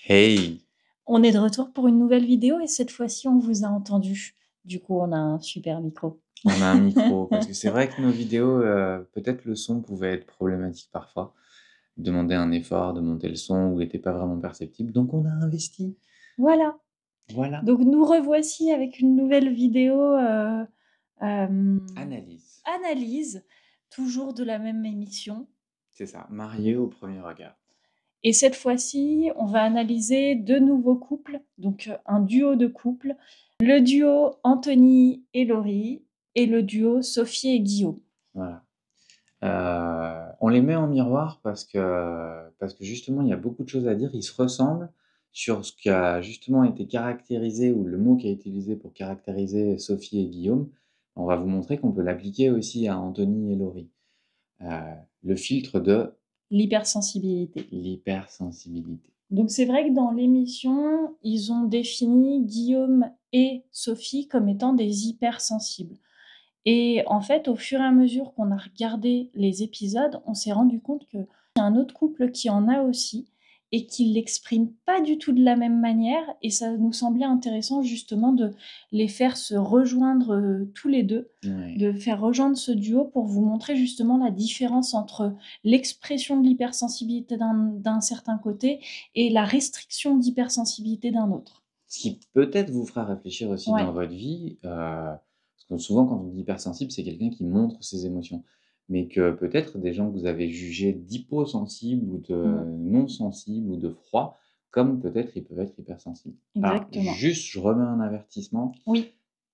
Hey! On est de retour pour une nouvelle vidéo et cette fois-ci, on vous a entendu. Du coup, on a un super micro. On a un micro, parce que c'est vrai que nos vidéos, peut-être le son pouvait être problématique parfois. Demander un effort de monter le son ou était pas vraiment perceptible, donc on a investi. Voilà, Voilà. donc nous revoici avec une nouvelle vidéo, Analyse. analyse, toujours de la même émission. C'est ça, marié au premier regard. Et cette fois-ci, on va analyser 2 nouveaux couples, donc un duo de couples. Le duo Anthony et Laurie et le duo Sophie et Guillaume. Voilà. On les met en miroir parce que justement, il y a beaucoup de choses à dire. Ils se ressemblent sur ce qui a justement été caractérisé ou le mot qui a été utilisé pour caractériser Sophie et Guillaume. On va vous montrer qu'on peut l'appliquer aussi à Anthony et Laurie. Le filtre de L'hypersensibilité. l'hypersensibilité. Donc c'est vrai que dans l'émission, ils ont défini Guillaume et Sophie comme étant des hypersensibles. Et en fait, au fur et à mesure qu'on a regardé les épisodes, on s'est rendu compte qu'il y a un autre couple qui en a aussi et qui l'exprime pas du tout de la même manière. Et ça nous semblait intéressant justement de les faire se rejoindre tous les deux, Ouais. de faire rejoindre ce duo pour vous montrer justement la différence entre l'expression de l'hypersensibilité d'un certain côté et la restriction d'hypersensibilité d'un autre. Ce qui peut-être vous fera réfléchir aussi Ouais. dans votre vie, parce que souvent quand on dit hypersensible, c'est quelqu'un qui montre ses émotions. Mais que peut-être des gens que vous avez jugés d'hyposensibles ou de non sensibles ou de froids, comme peut-être ils peuvent être hypersensibles. Alors Exactement. juste, je remets un avertissement. Oui.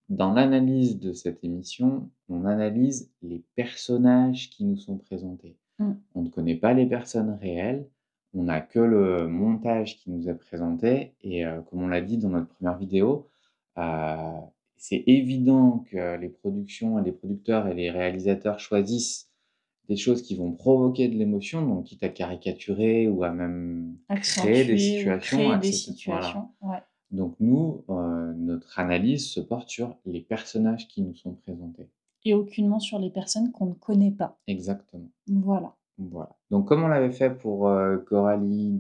Dans l'analyse de cette émission, on analyse les personnages qui nous sont présentés. On ne connaît pas les personnes réelles, on n'a que le montage qui nous est présenté et comme on l'a dit dans notre première vidéo, heu, c'est évident que les productions et les producteurs et les réalisateurs choisissent des choses qui vont provoquer de l'émotion, donc quitte à caricaturer ou à même créer des Accentuer ou situations, créer des accentu voilà. situations, ouais. Donc nous, notre analyse se porte sur les personnages qui nous sont présentés. Et aucunement sur les personnes qu'on ne connaît pas. Exactement. Voilà. Voilà. Donc comme on l'avait fait pour, Coralie,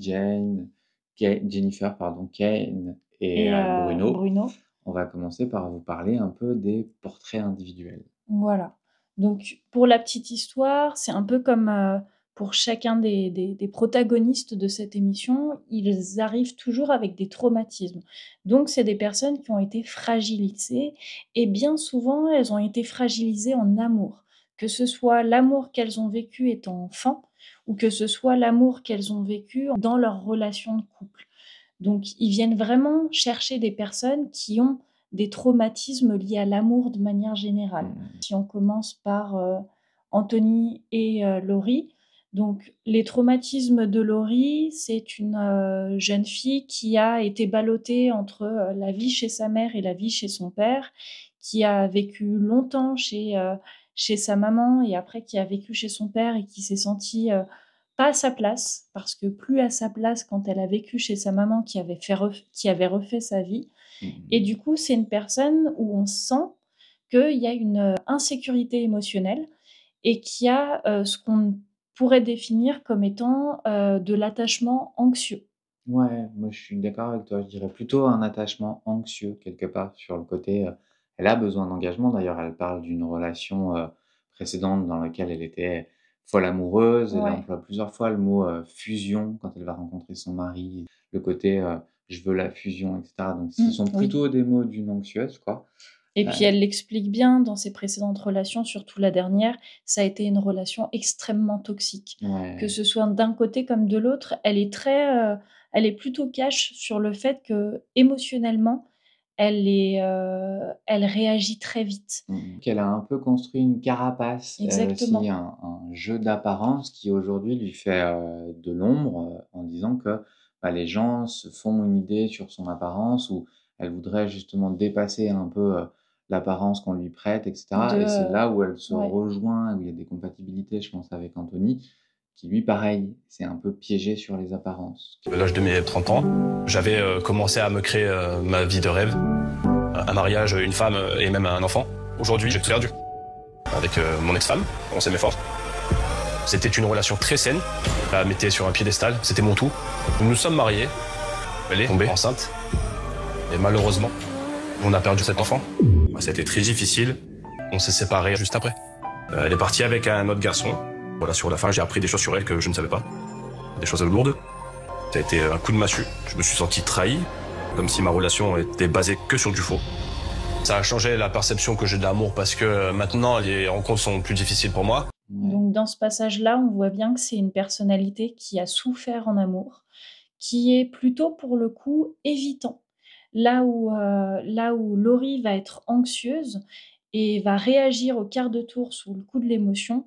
Jennifer pardon, Kane et Et Bruno, Bruno. on va commencer par vous parler un peu des portraits individuels. Voilà. Donc pour la petite histoire, c'est un peu comme, pour chacun des protagonistes de cette émission, ils arrivent toujours avec des traumatismes. Donc c'est des personnes qui ont été fragilisées et bien souvent, elles ont été fragilisées en amour. Que ce soit l'amour qu'elles ont vécu étant enfant ou que ce soit l'amour qu'elles ont vécu dans leur relation de couple. Donc ils viennent vraiment chercher des personnes qui ont des traumatismes liés à l'amour de manière générale. Si on commence par, Anthony et Laurie, donc les traumatismes de Laurie, c'est une, jeune fille qui a été ballottée entre, la vie chez sa mère et la vie chez son père, qui a vécu longtemps chez sa maman et après qui a vécu chez son père et qui s'est sentie, pas à sa place, parce que plus à sa place quand elle a vécu chez sa maman qui avait refait sa vie. Et du coup, c'est une personne où on sent qu'il y a une insécurité émotionnelle et qu'il y a ce qu'on pourrait définir comme étant de l'attachement anxieux. Ouais, moi je suis d'accord avec toi. Je dirais plutôt un attachement anxieux quelque part sur le côté, elle a besoin d'engagement. D'ailleurs, elle parle d'une relation, précédente dans laquelle elle était folle amoureuse. Elle Ouais. emploie plusieurs fois le mot, fusion quand elle va rencontrer son mari. Le côté, «Je veux la fusion» et cetera. Donc ce sont Oui. plutôt des mots d'une anxieuse, quoi. Et puis elle l'explique bien dans ses précédentes relations, surtout la dernière, ça a été une relation extrêmement toxique. Que Ouais. ce soit d'un côté comme de l'autre, elle est très, elle est plutôt cash sur le fait qu'émotionnellement, elle réagit très vite. Qu'elle a un peu construit une carapace, Exactement. aussi un jeu d'apparence qui aujourd'hui lui fait, de l'ombre, en disant que, bah, les gens se font une idée sur son apparence ou elle voudrait justement dépasser un peu, l'apparence qu'on lui prête et cetera et c'est là où elle se Ouais. rejoint, où il y a des compatibilités, je pense, avec Anthony, qui lui, pareil, s'est un peu piégé sur les apparences. À l'âge de mes 30 ans, j'avais commencé à me créer ma vie de rêve. Un mariage, une femme et même un enfant. Aujourd'hui, j'ai tout perdu. Avec mon ex-femme, on s'aimait fort. C'était une relation très saine. Elle me mettait sur un piédestal, c'était mon tout. Nous nous sommes mariés Elle est tombée enceinte. Et malheureusement, on a perdu cet enfant. C'était très difficile. On s'est séparés juste après. Elle est partie avec un autre garçon. Voilà, sur la fin, j'ai appris des choses sur elle que je ne savais pas. Des choses lourdes. Ça a été un coup de massue. Je me suis senti trahi, comme si ma relation était basée que sur du faux. Ça a changé la perception que j'ai de l'amour parce que maintenant, les rencontres sont plus difficiles pour moi. Donc dans ce passage-là, on voit bien que c'est une personnalité qui a souffert en amour, qui est plutôt pour le coup évitant. Là où Laurie va être anxieuse et va réagir au quart de tour sous le coup de l'émotion,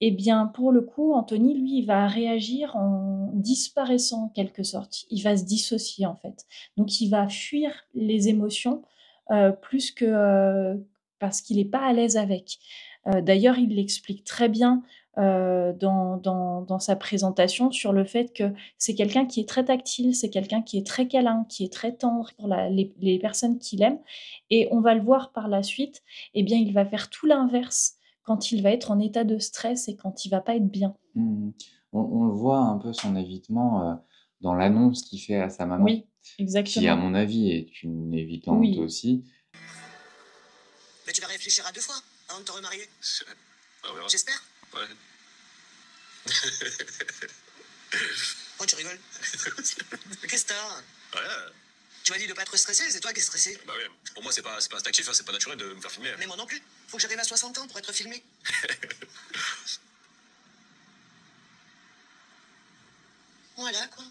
eh bien pour le coup, Anthony, lui, il va réagir en disparaissant en quelque sorte. Il va se dissocier en fait. Donc il va fuir les émotions plus que parce qu'il n'est pas à l'aise avec. D'ailleurs, il l'explique très bien dans sa présentation sur le fait que c'est quelqu'un qui est très tactile, c'est quelqu'un qui est très câlin, qui est très tendre pour les personnes qu'il aime. Et on va le voir par la suite, eh bien, il va faire tout l'inverse quand il va être en état de stress et quand il va pas être bien. On le voit un peu son évitement dans l'annonce qu'il fait à sa maman. Oui, exactement. Qui, à mon avis, est une évitante aussi. Mais tu vas réfléchir à 2 fois avant de te remarier. J'espère. Ouais. Pourquoi tu rigoles? Qu'est-ce que t'as? Ouais. Tu m'as dit de pas être stressé, c'est toi qui es stressé. Bah ouais. Pour moi, c'est pas instinctif, c'est pas naturel de me faire filmer. Mais moi non plus. Faut que j'arrive à 60 ans pour être filmé. Voilà, quoi.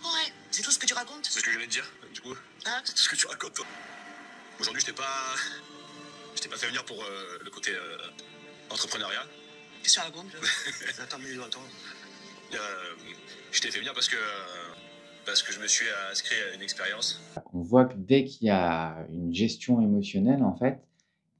Ouais, c'est tout ce que tu racontes? C'est ce que je viens de dire, du coup. Hein? C'est tout ce que tu racontes, toi. Aujourd'hui, je t'ai pas fait venir pour le côté entrepreneuriat. Qu'est-ce que tu racontes? Attends. Je t'ai fait venir parce que je me suis inscrit à une expérience. On voit que dès qu'il y a une gestion émotionnelle, en fait,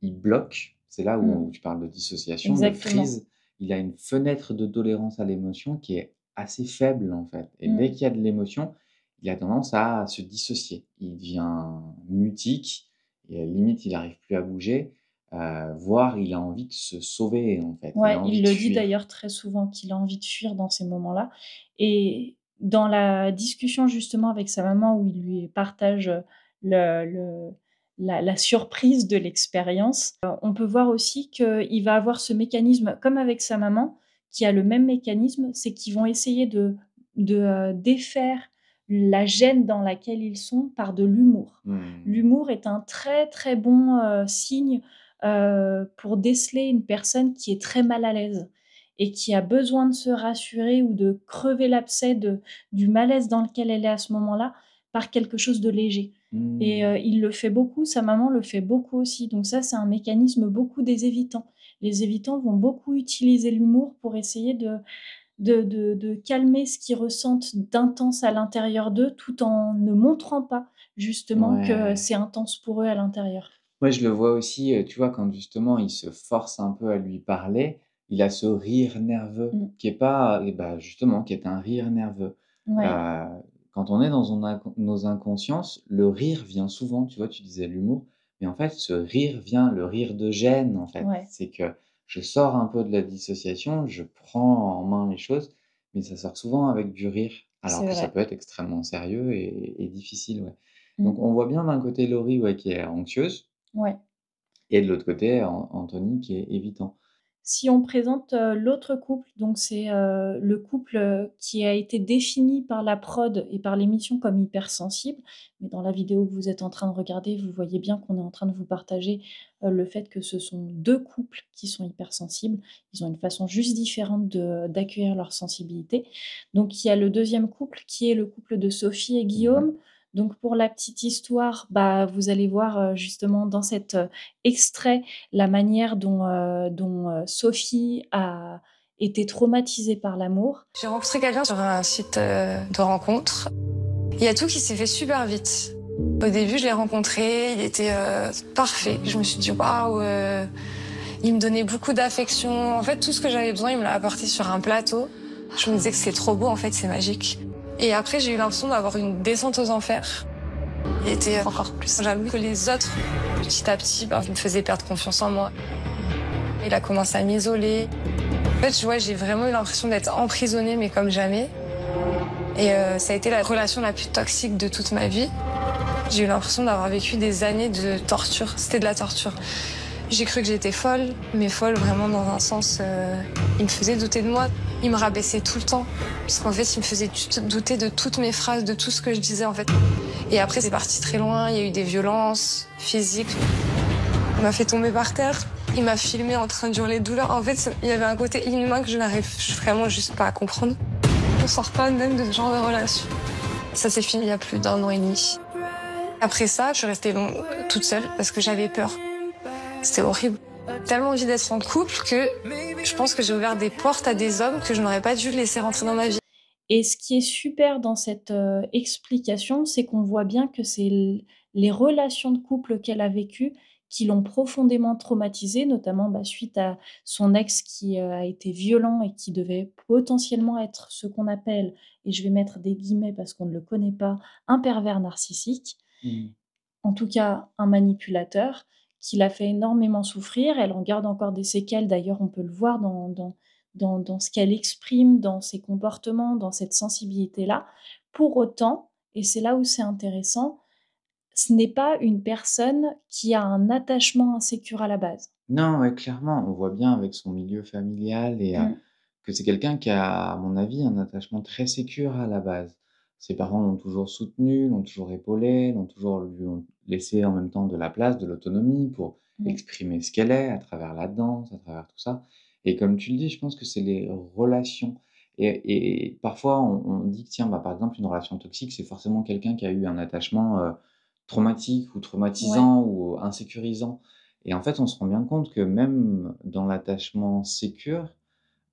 il bloque. C'est là où tu parles de dissociation, de freeze. Il a une fenêtre de tolérance à l'émotion qui est assez faible, en fait. Et dès qu'il y a de l'émotion, il a tendance à se dissocier. Il devient mutique et limite, il n'arrive plus à bouger. Voire, il a envie de se sauver, en fait. Ouais, il le dit d'ailleurs très souvent qu'il a envie de fuir dans ces moments-là. Et dans la discussion justement avec sa maman où il lui partage la surprise de l'expérience, on peut voir aussi qu'il va avoir ce mécanisme, comme avec sa maman, qui a le même mécanisme, c'est qu'ils vont essayer de défaire la gêne dans laquelle ils sont par de l'humour. L'humour est un très très bon signe pour déceler une personne qui est très mal à l'aise et qui a besoin de se rassurer ou de crever l'abcès du malaise dans lequel elle est à ce moment-là par quelque chose de léger. Et il le fait beaucoup, sa maman le fait beaucoup aussi. Donc ça, c'est un mécanisme beaucoup des évitants. Les évitants vont beaucoup utiliser l'humour pour essayer de calmer ce qu'ils ressentent d'intense à l'intérieur d'eux tout en ne montrant pas justement que c'est intense pour eux à l'intérieur. Moi, je le vois aussi, tu vois, quand justement il se force un peu à lui parler, il a ce rire nerveux qui est pas, justement, qui est un rire nerveux. Quand on est dans nos inconsciences, le rire vient souvent, tu vois, tu disais l'humour, mais en fait, ce rire vient, le rire de gêne, en fait. C'est que je sors un peu de la dissociation, je prends en main les choses, mais ça sort souvent avec du rire, alors que ça peut être extrêmement sérieux et difficile, Donc, on voit bien d'un côté Laurie, qui est anxieuse, et de l'autre côté, Anthony qui est évitant. Si on présente l'autre couple, donc c'est le couple qui a été défini par la prod et par l'émission comme hypersensible, mais dans la vidéo que vous êtes en train de regarder, vous voyez bien qu'on est en train de vous partager le fait que ce sont 2 couples qui sont hypersensibles. Ils ont une façon juste différente d'accueillir leur sensibilité. Donc il y a le deuxième couple qui est le couple de Sophie et Guillaume. Donc pour la petite histoire, vous allez voir justement dans cet extrait la manière dont Sophie a été traumatisée par l'amour. J'ai rencontré quelqu'un sur un site de rencontre. Il y a tout qui s'est fait super vite. Au début, je l'ai rencontré, il était parfait. Je me suis dit waouh, il me donnait beaucoup d'affection. En fait, tout ce que j'avais besoin, il me l'a apporté sur un plateau. Je me disais que c'est trop beau, en fait, c'est magique. Et après, j'ai eu l'impression d'avoir une descente aux enfers. Il était encore plus jaloux que les autres. Petit à petit, il me faisait perdre confiance en moi. Il a commencé à m'isoler. En fait, j'ai vraiment eu l'impression d'être emprisonnée, mais comme jamais. Et ça a été la relation la plus toxique de toute ma vie. J'ai eu l'impression d'avoir vécu des années de torture. C'était de la torture. J'ai cru que j'étais folle, mais folle vraiment dans un sens... il me faisait douter de moi. Il me rabaissait tout le temps. Parce qu'en fait, il me faisait douter de toutes mes phrases, de tout ce que je disais, en fait. Et après, c'est parti très loin. Il y a eu des violences physiques. Il m'a fait tomber par terre. Il m'a filmé en train de hurler de douleur. En fait, il y avait un côté inhumain que je n'arrive vraiment juste pas à comprendre. On sort pas même de ce genre de relation. Ça s'est fini il y a plus d'1 an et demi. Après ça, je suis restée toute seule parce que j'avais peur. C'était horrible. Tellement envie d'être en couple que je pense que j'ai ouvert des portes à des hommes que je n'aurais pas dû laisser rentrer dans ma vie. Et ce qui est super dans cette explication, c'est qu'on voit bien que c'est les relations de couple qu'elle a vécues qui l'ont profondément traumatisée, notamment suite à son ex qui a été violent et qui devait potentiellement être ce qu'on appelle, et je vais mettre des guillemets parce qu'on ne le connaît pas, un pervers narcissique, en tout cas un manipulateur, qui l'a fait énormément souffrir. Elle en garde encore des séquelles, d'ailleurs on peut le voir dans ce qu'elle exprime, dans ses comportements, dans cette sensibilité-là. Pour autant, et c'est là où c'est intéressant, ce n'est pas une personne qui a un attachement insécure à la base. Non, ouais, clairement, on voit bien avec son milieu familial et que c'est quelqu'un qui a, à mon avis, un attachement très sécure à la base. Ses parents l'ont toujours soutenu, l'ont toujours épaulé, lui ont laissé en même temps de la place, de l'autonomie pour exprimer ce qu'elle est à travers la danse, à travers tout ça. Et comme tu le dis, je pense que c'est les relations. Et parfois, on dit que, tiens, par exemple, une relation toxique, c'est forcément quelqu'un qui a eu un attachement traumatique ou traumatisant ou insécurisant. Et en fait, on se rend bien compte que même dans l'attachement sécure,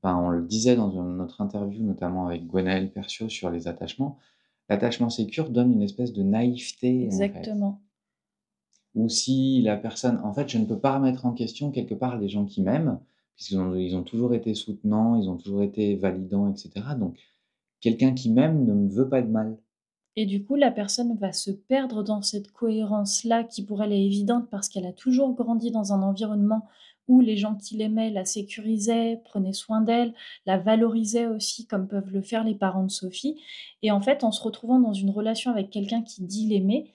on le disait dans notre interview, notamment avec Gwenaëlle Perciot sur les attachements, l'attachement sécure donne une espèce de naïveté. Exactement. En fait. Ou si la personne... En fait, je ne peux pas remettre en question quelque part les gens qui m'aiment, puisqu'ils ont toujours été soutenants, ils ont toujours été validants, etc. Donc, quelqu'un qui m'aime ne me veut pas de mal. Et du coup, la personne va se perdre dans cette cohérence-là qui pour elle est évidente parce qu'elle a toujours grandi dans un environnement où les gens qui l'aimaient la sécurisaient, prenaient soin d'elle, la valorisaient aussi comme peuvent le faire les parents de Sophie. Et en fait, en se retrouvant dans une relation avec quelqu'un qui dit l'aimer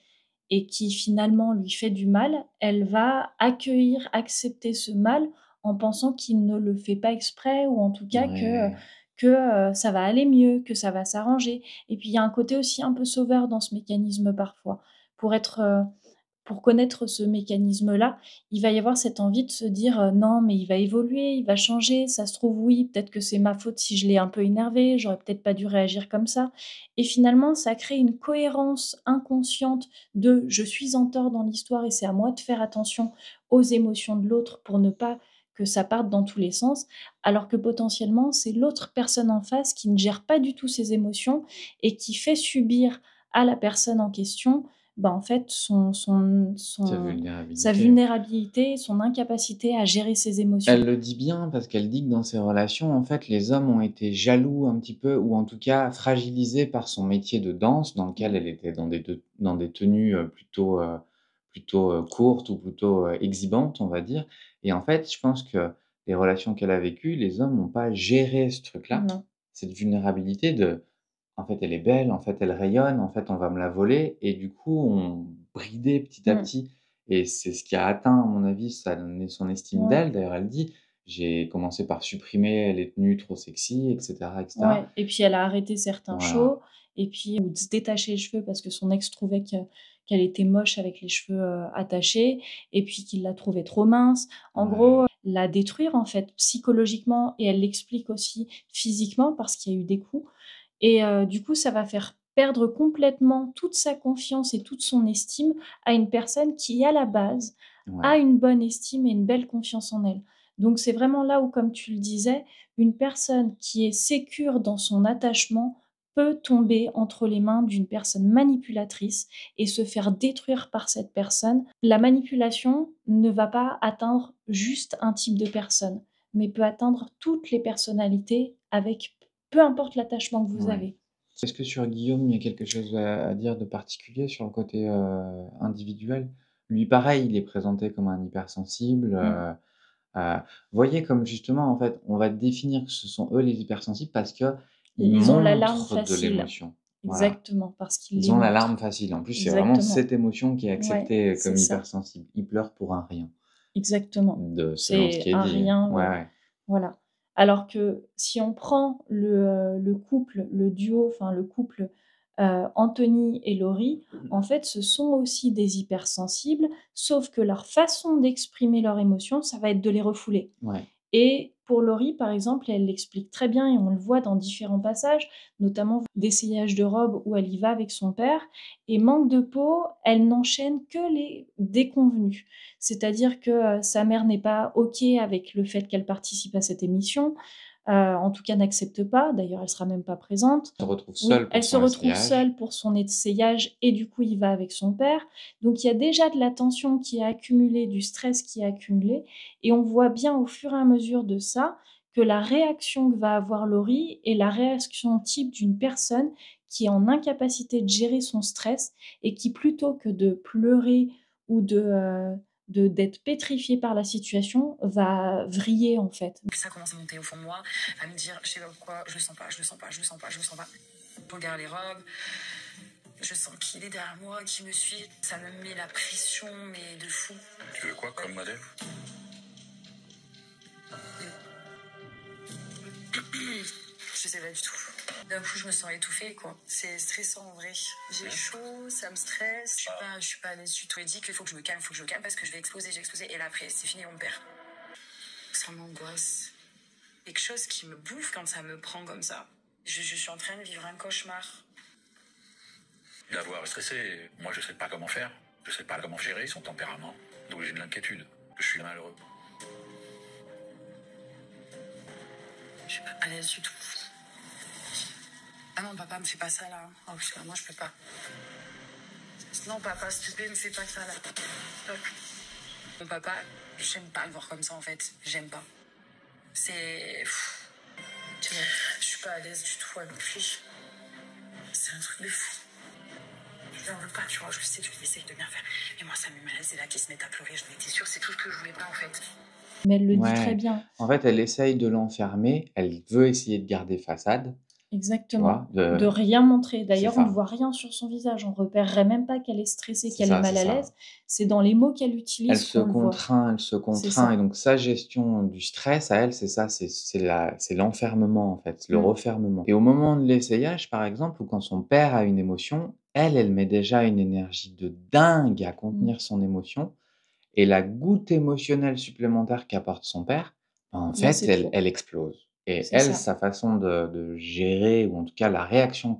et qui finalement lui fait du mal, elle va accueillir, accepter ce mal en pensant qu'il ne le fait pas exprès ou en tout cas que ça va aller mieux, que ça va s'arranger. Et puis il y a un côté aussi un peu sauveur dans ce mécanisme parfois. Pour connaître ce mécanisme-là, il va y avoir cette envie de se dire non, mais il va évoluer, il va changer. Ça se trouve, oui, peut-être que c'est ma faute si je l'ai un peu énervé, j'aurais peut-être pas dû réagir comme ça. Et finalement, ça crée une cohérence inconsciente de je suis en tort dans l'histoire et c'est à moi de faire attention aux émotions de l'autre pour ne pas que ça parte dans tous les sens, alors que potentiellement, c'est l'autre personne en face qui ne gère pas du tout ses émotions et qui fait subir à la personne en question en fait, sa vulnérabilité, son incapacité à gérer ses émotions. Elle le dit bien parce qu'elle dit que dans ses relations, en fait, les hommes ont été jaloux un petit peu ou en tout cas fragilisés par son métier de danse dans lequel elle était dans des tenues plutôt courtes ou plutôt exhibantes, on va dire. Et en fait, je pense que les relations qu'elle a vécues, les hommes n'ont pas géré ce truc-là, Non. cette vulnérabilité de en fait, elle est belle, en fait, elle rayonne, en fait, on va me la voler et du coup, on bridait petit à petit et c'est ce qui a atteint, à mon avis, son estime d'elle. D'ailleurs, elle dit: «J'ai commencé par supprimer les tenues trop sexy et cetera et cetera». Ouais et puis elle a arrêté certains shows et puis ou de se détacher les cheveux parce que son ex trouvait qu'elle était moche avec les cheveux, attachés et puis qu'il la trouvait trop mince. En gros, la détruire, en fait, psychologiquement et elle l'explique aussi physiquement parce qu'il y a eu des coups. Et du coup, ça va faire perdre complètement toute sa confiance et toute son estime à une personne qui, à la base, a une bonne estime et une belle confiance en elle. Donc c'est vraiment là où, comme tu le disais, une personne qui est sécure dans son attachement peut tomber entre les mains d'une personne manipulatrice et se faire détruire par cette personne. La manipulation ne va pas atteindre juste un type de personne, mais peut atteindre toutes les personnalités avec peu importe l'attachement que vous avez. Est-ce que sur Guillaume, il y a quelque chose à dire de particulier sur le côté individuel? Lui, pareil, il est présenté comme un hypersensible. Voyez comme justement, en fait, on va définir que ce sont eux les hypersensibles parce qu'ils Ils ont l'alarme montrent de facile. l'émotion. Voilà. Exactement, parce qu'ils les Ils ont montrent. l'alarme facile. En plus, c'est vraiment Exactement. cette émotion qui est Ouais, acceptée comme c'est ça. hypersensible. Ils pleurent pour un rien, Exactement. selon ce C'est qui est un dit. rien, Ouais, ouais. voilà. Alors que si on prend le couple, le duo, enfin le couple Anthony et Laurie, en fait, ce sont aussi des hypersensibles, sauf que leur façon d'exprimer leurs émotions, ça va être de les refouler. Ouais. Et pour Laurie, par exemple, elle l'explique très bien et on le voit dans différents passages, notamment d'essayage de robe où elle y va avec son père. Et manque de peau, elle n'enchaîne que les déconvenus. C'est-à-dire que sa mère n'est pas OK avec le fait qu'elle participe à cette émission. En tout cas, n'accepte pas. D'ailleurs, elle sera même pas présente. Elle se retrouve Oui, seule pour elle se son retrouve essayage. seule pour son essayage et du coup, il va avec son père. Donc, il y a déjà de la tension qui est accumulée, du stress qui est accumulé. Et on voit bien au fur et à mesure de ça que la réaction que va avoir Laurie est la réaction type d'une personne qui est en incapacité de gérer son stress et qui, plutôt que de pleurer ou d'être pétrifiée par la situation, va vriller en fait. Puis ça commence à monter au fond de moi, à me dire, je sais pas pourquoi, je le sens pas, je le sens pas, je le sens pas, je le sens pas. Je regarde les robes, je sens qu'il est derrière moi, qu'il me suit. Ça me met la pression, mais de fou. Tu veux quoi comme modèle? Je sais pas du tout. D'un coup, je me sens étouffée, quoi. C'est stressant, en vrai. J'ai chaud, ça me stresse. Je suis pas à l'aise du tout. Je me dis qu'il faut que je me calme, parce que je vais exploser, j'ai explosé. Et là, après, c'est fini, on me perd. Ça m'angoisse. Quelque chose qui me bouffe quand ça me prend comme ça. Je suis en train de vivre un cauchemar. D'avoir stressé, moi je sais pas comment faire. Je sais pas comment gérer son tempérament. Donc j'ai de l'inquiétude. Je suis malheureux. Je suis pas à l'aise du tout. Ah non, papa, me fais pas ça, là. Oh putain, moi, je peux pas. Non, papa, s'il te plaît, me fais pas ça, là. Stop. Mon papa, j'aime pas le voir comme ça, en fait. J'aime pas. C'est... Tu vois, je suis pas à l'aise du tout avec lui. C'est un truc de fou. Je n'en veux pas, tu vois, je sais, tu essayes de bien faire. Mais moi, ça me met mal à l'aise, c'est là qu'il se met à pleurer. Je m'étais sûre, c'est tout ce que je voulais pas, en fait. Mais elle le dit Ouais. très bien. En fait, elle essaye de l'enfermer. Elle veut essayer de garder façade. Tu Exactement. vois, De rien montrer. D'ailleurs, c'est on ne ça. voit rien sur son visage. On repérerait même pas qu'elle est stressée, C'est qu'elle ça, est mal c'est à ça. l'aise. C'est dans les mots qu'elle Elle utilise se qu'on le voit. contraint, elle se C'est contraint. ça. Et donc, sa gestion du stress, à elle, c'est ça, c'est l'enfermement, en fait, le Mm. refermement. Et au moment de l'essayage, par exemple, ou quand son père a une émotion, elle met déjà une énergie de dingue à Mm. contenir son émotion. Et la goutte émotionnelle supplémentaire qu'apporte son père, en Là, fait, c'est trop. elle explose. Et C'est elle, ça. sa façon de gérer, ou en tout cas la réaction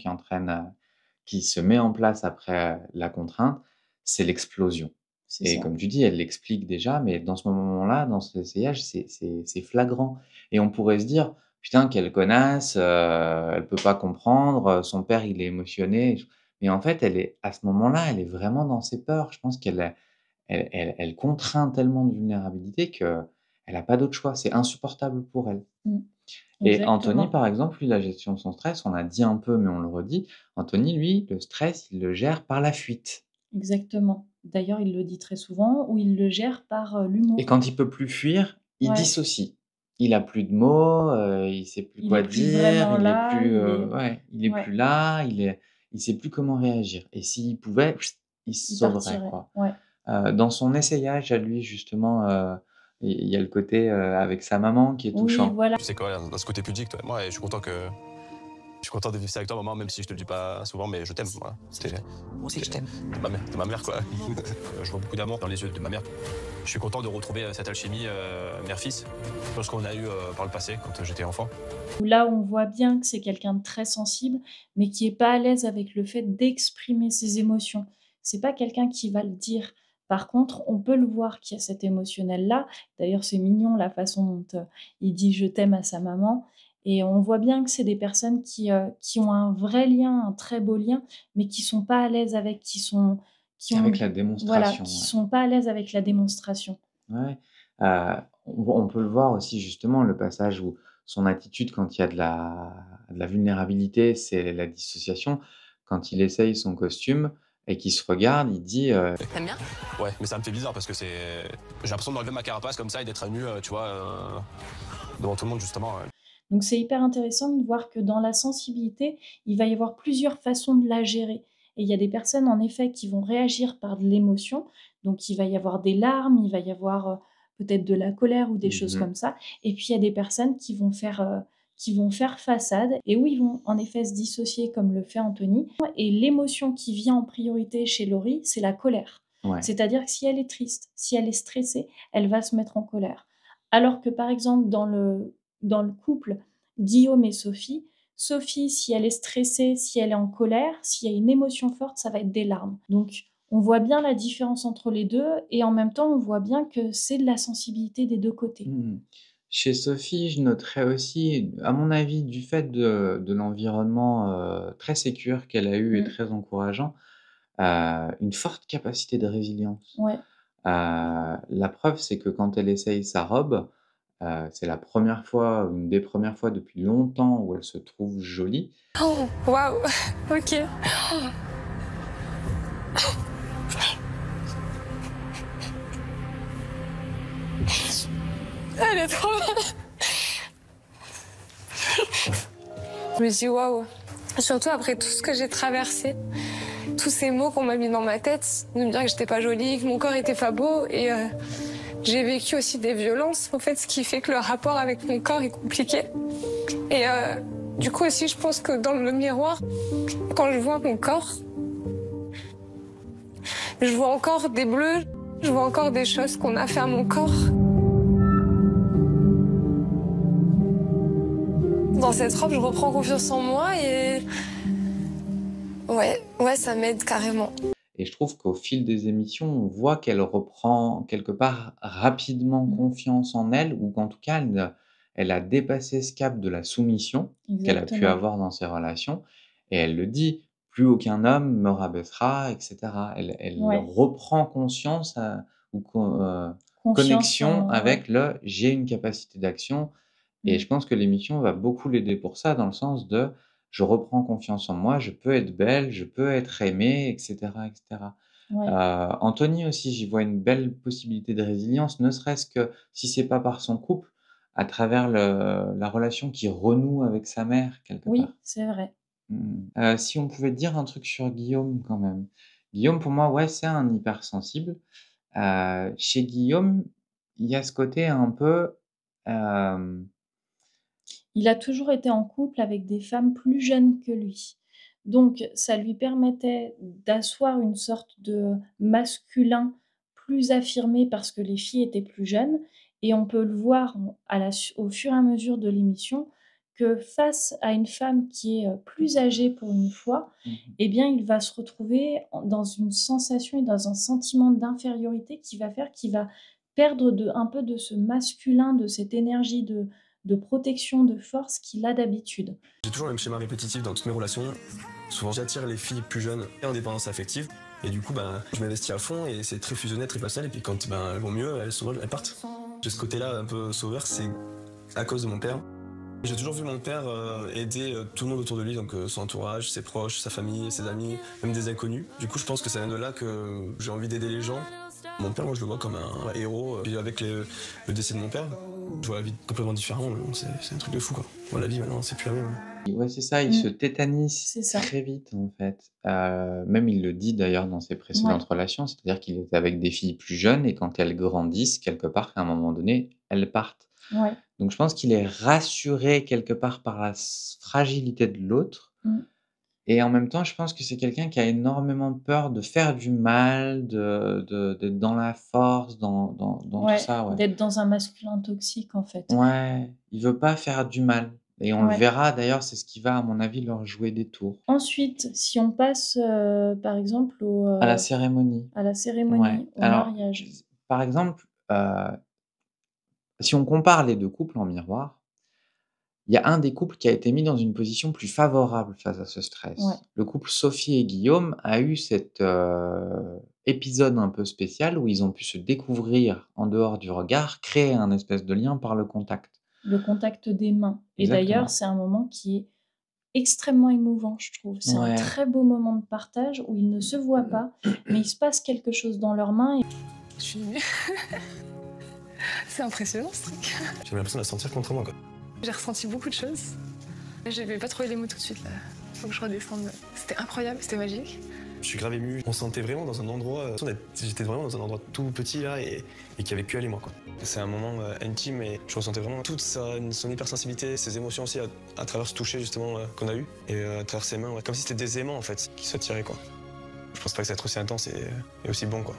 qui se met en place après la contrainte, c'est l'explosion. C'est Et ça. comme tu dis, elle l'explique déjà, mais dans ce moment-là, dans cet essayage, c'est flagrant. Et on pourrait se dire, putain, quelle connasse, elle peut pas comprendre, son père, il est émotionné. Mais en fait, à ce moment-là, elle est vraiment dans ses peurs. Je pense elle contraint tellement de vulnérabilité qu'elle a pas d'autre choix. C'est insupportable pour elle. Mm. Et Anthony, Exactement. par exemple, lui, la gestion de son stress, on l'a dit un peu, mais on le redit. Anthony, lui, le stress, il le gère par la fuite. Exactement. D'ailleurs, il le dit très souvent, ou il le gère par Et l'humour. quand il peut plus fuir, il Ouais. dissocie. Il a plus de mots, il sait plus Il quoi est plus dire, vraiment il est là. plus, Il est... ouais, il est Ouais. plus là, il sait plus comment réagir. Et s'il pouvait, il se Il sauverait, partirait. quoi. Ouais. Dans son essayage à lui, justement, il y a le côté avec sa maman qui est Oui, touchant. voilà. Tu sais quoi, dans ce côté pudique, toi et moi, et je suis content de vivre ça avec toi, maman, même si je te le dis pas souvent, mais je t'aime. Voilà. Moi aussi, je t'aime. T'es ma mère, quoi. Je vois beaucoup d'amour dans les yeux de ma mère. Je suis content de retrouver cette alchimie mère-fils, chose qu'on a eue par le passé, quand j'étais enfant. Là, on voit bien que c'est quelqu'un de très sensible, mais qui est pas à l'aise avec le fait d'exprimer ses émotions. C'est pas quelqu'un qui va le dire. Par contre, on peut le voir qu'il y a cet émotionnel-là. D'ailleurs, c'est mignon la façon dont il dit « je t'aime » à sa maman. Et on voit bien que c'est des personnes qui ont un vrai lien, un très beau lien, mais qui sont pas à l'aise avec, Avec la voilà, démonstration, qui ouais. sont pas à l'aise avec la démonstration. Ouais. On peut le voir aussi, justement, le passage où son attitude, quand il y a de la vulnérabilité, c'est la dissociation. Quand il essaye son costume, et qui se regarde, il dit T'aimes bien? Ouais, mais ça me fait bizarre parce que j'ai l'impression d'enlever ma carapace comme ça et d'être à nu, tu vois, devant tout le monde justement. Donc c'est hyper intéressant de voir que dans la sensibilité, il va y avoir plusieurs façons de la gérer. Et il y a des personnes en effet qui vont réagir par de l'émotion. Donc il va y avoir des larmes, il va y avoir peut-être de la colère ou des choses mmh comme ça. Et puis il y a des personnes qui vont faire façade et où ils vont en effet se dissocier comme le fait Anthony. Et l'émotion qui vient en priorité chez Laurie, c'est la colère. ouais. C'est-à-dire que si elle est triste, si elle est stressée, elle va se mettre en colère. Alors que par exemple dans le couple Guillaume et Sophie, Sophie, si elle est stressée, si elle est en colère, s'il y a une émotion forte, ça va être des larmes. Donc, on voit bien la différence entre les deux et en même temps, on voit bien que c'est de la sensibilité des deux côtés. Mmh. Chez Sophie, je noterais aussi, à mon avis, du fait de l'environnement, très sécure qu'elle a eu et Mmh. très encourageant, une forte capacité de résilience. Ouais. La preuve, c'est que quand elle essaye sa robe, c'est la première fois, une des premières fois depuis longtemps où elle se trouve jolie. Oh, waouh, ok. Elle est trop belle. Je me dis waouh. Surtout après tout ce que j'ai traversé, tous ces mots qu'on m'a mis dans ma tête, de me dire que j'étais pas jolie, que mon corps était pas beau, et j'ai vécu aussi des violences, en fait, ce qui fait que le rapport avec mon corps est compliqué. Et du coup aussi, je pense que dans le miroir, quand je vois mon corps, je vois encore des bleus, je vois encore des choses qu'on a fait à mon corps. Dans cette robe, je reprends confiance en moi et ouais, ça m'aide carrément. Et je trouve qu'au fil des émissions, on voit qu'elle reprend quelque part rapidement confiance en elle, ou qu'en tout cas, elle a dépassé ce cap de la soumission qu'elle a pu Exactement. avoir dans ses relations. Et elle le dit, plus aucun homme me rabaissera, etc. Elle Ouais. reprend conscience Confiance connexion en... avec le j'ai une capacité d'action. Et Mm. je pense que l'émission va beaucoup l'aider pour ça, dans le sens de je reprends confiance en moi, je peux être belle, je peux être aimée, etc., etc. Ouais. Anthony aussi, j'y vois une belle possibilité de résilience, ne serait-ce que si c'est pas par son couple, à travers la relation qu'il renoue avec sa mère, quelque Oui, part. c'est vrai. Si on pouvait dire un truc sur Guillaume quand même. Guillaume, pour moi, ouais, c'est un hypersensible. Chez Guillaume, il y a ce côté un peu... Il a toujours été en couple avec des femmes plus jeunes que lui. Donc, ça lui permettait d'asseoir une sorte de masculin plus affirmé parce que les filles étaient plus jeunes. Et on peut le voir au fur et à mesure de l'émission que face à une femme qui est plus âgée pour une fois, eh bien, il va se retrouver dans une sensation et dans un sentiment d'infériorité qui va faire qu'il va perdre un peu de ce masculin, de cette énergie de protection, de force qu'il a d'habitude. J'ai toujours le même schéma répétitif dans toutes mes relations. Souvent, j'attire les filles plus jeunes et en dépendance affective. Et du coup, je m'investis à fond et c'est très fusionnel, très facile. Et puis quand elles vont mieux, elles partent. J'ai ce côté-là un peu sauveur, c'est à cause de mon père. J'ai toujours vu mon père aider tout le monde autour de lui, donc son entourage, ses proches, sa famille, ses amis, même des inconnus. Du coup, je pense que ça vient de là que j'ai envie d'aider les gens. Mon père, moi, je le vois comme un héros. Puis avec le décès de mon père, je vois la vie complètement différemment. C'est un truc de fou, quoi. Moi, la vie, maintenant, c'est plus la même. Ouais, c'est ça, il se tétanise C'est ça. très vite, en fait. Même il le dit d'ailleurs dans ses précédentes relations, c'est-à-dire qu'il est avec des filles plus jeunes et quand elles grandissent, quelque part, à un moment donné, elles partent. Ouais. Donc je pense qu'il est rassuré quelque part par la fragilité de l'autre. Et en même temps, je pense que c'est quelqu'un qui a énormément peur de faire du mal, d'être dans la force, dans tout ça, ouais. D'être dans un masculin toxique, en fait. Ouais, il veut pas faire du mal. Et on le verra d'ailleurs, c'est ce qui va, à mon avis, leur jouer des tours. Ensuite, si on passe, par exemple, À la cérémonie. Ouais. Au Alors, mariage. par exemple, si on compare les deux couples en miroir, il y a un des couples qui a été mis dans une position plus favorable face à ce stress. Ouais. Le couple Sophie et Guillaume a eu cet épisode un peu spécial où ils ont pu se découvrir en dehors du regard, créer un espèce de lien par le contact. Le contact des mains. Et Exactement. d'ailleurs, c'est un moment qui est extrêmement émouvant, je trouve. C'est un Ouais. très beau moment de partage où ils ne se voient pas, mais il se passe quelque chose dans leurs mains. Je suis émue. C'est impressionnant ce truc. J'ai l'impression de la sentir contre moi, quoi. J'ai ressenti beaucoup de choses. Je n'avais pas trouvé les mots tout de suite là. Faut que je redescende. C'était incroyable, c'était magique. Je suis grave ému. On se sentait vraiment dans un endroit. J'étais vraiment dans un endroit tout petit là et qui avait que elle et moi, quoi. C'est un moment intime et je ressentais vraiment toute son hypersensibilité, ses émotions aussi à travers ce toucher justement qu'on a eu et à travers ses mains, ouais. Comme si c'était des aimants en fait qui se tiraient, quoi. Je pense pas que ça être aussi intense et aussi bon, quoi.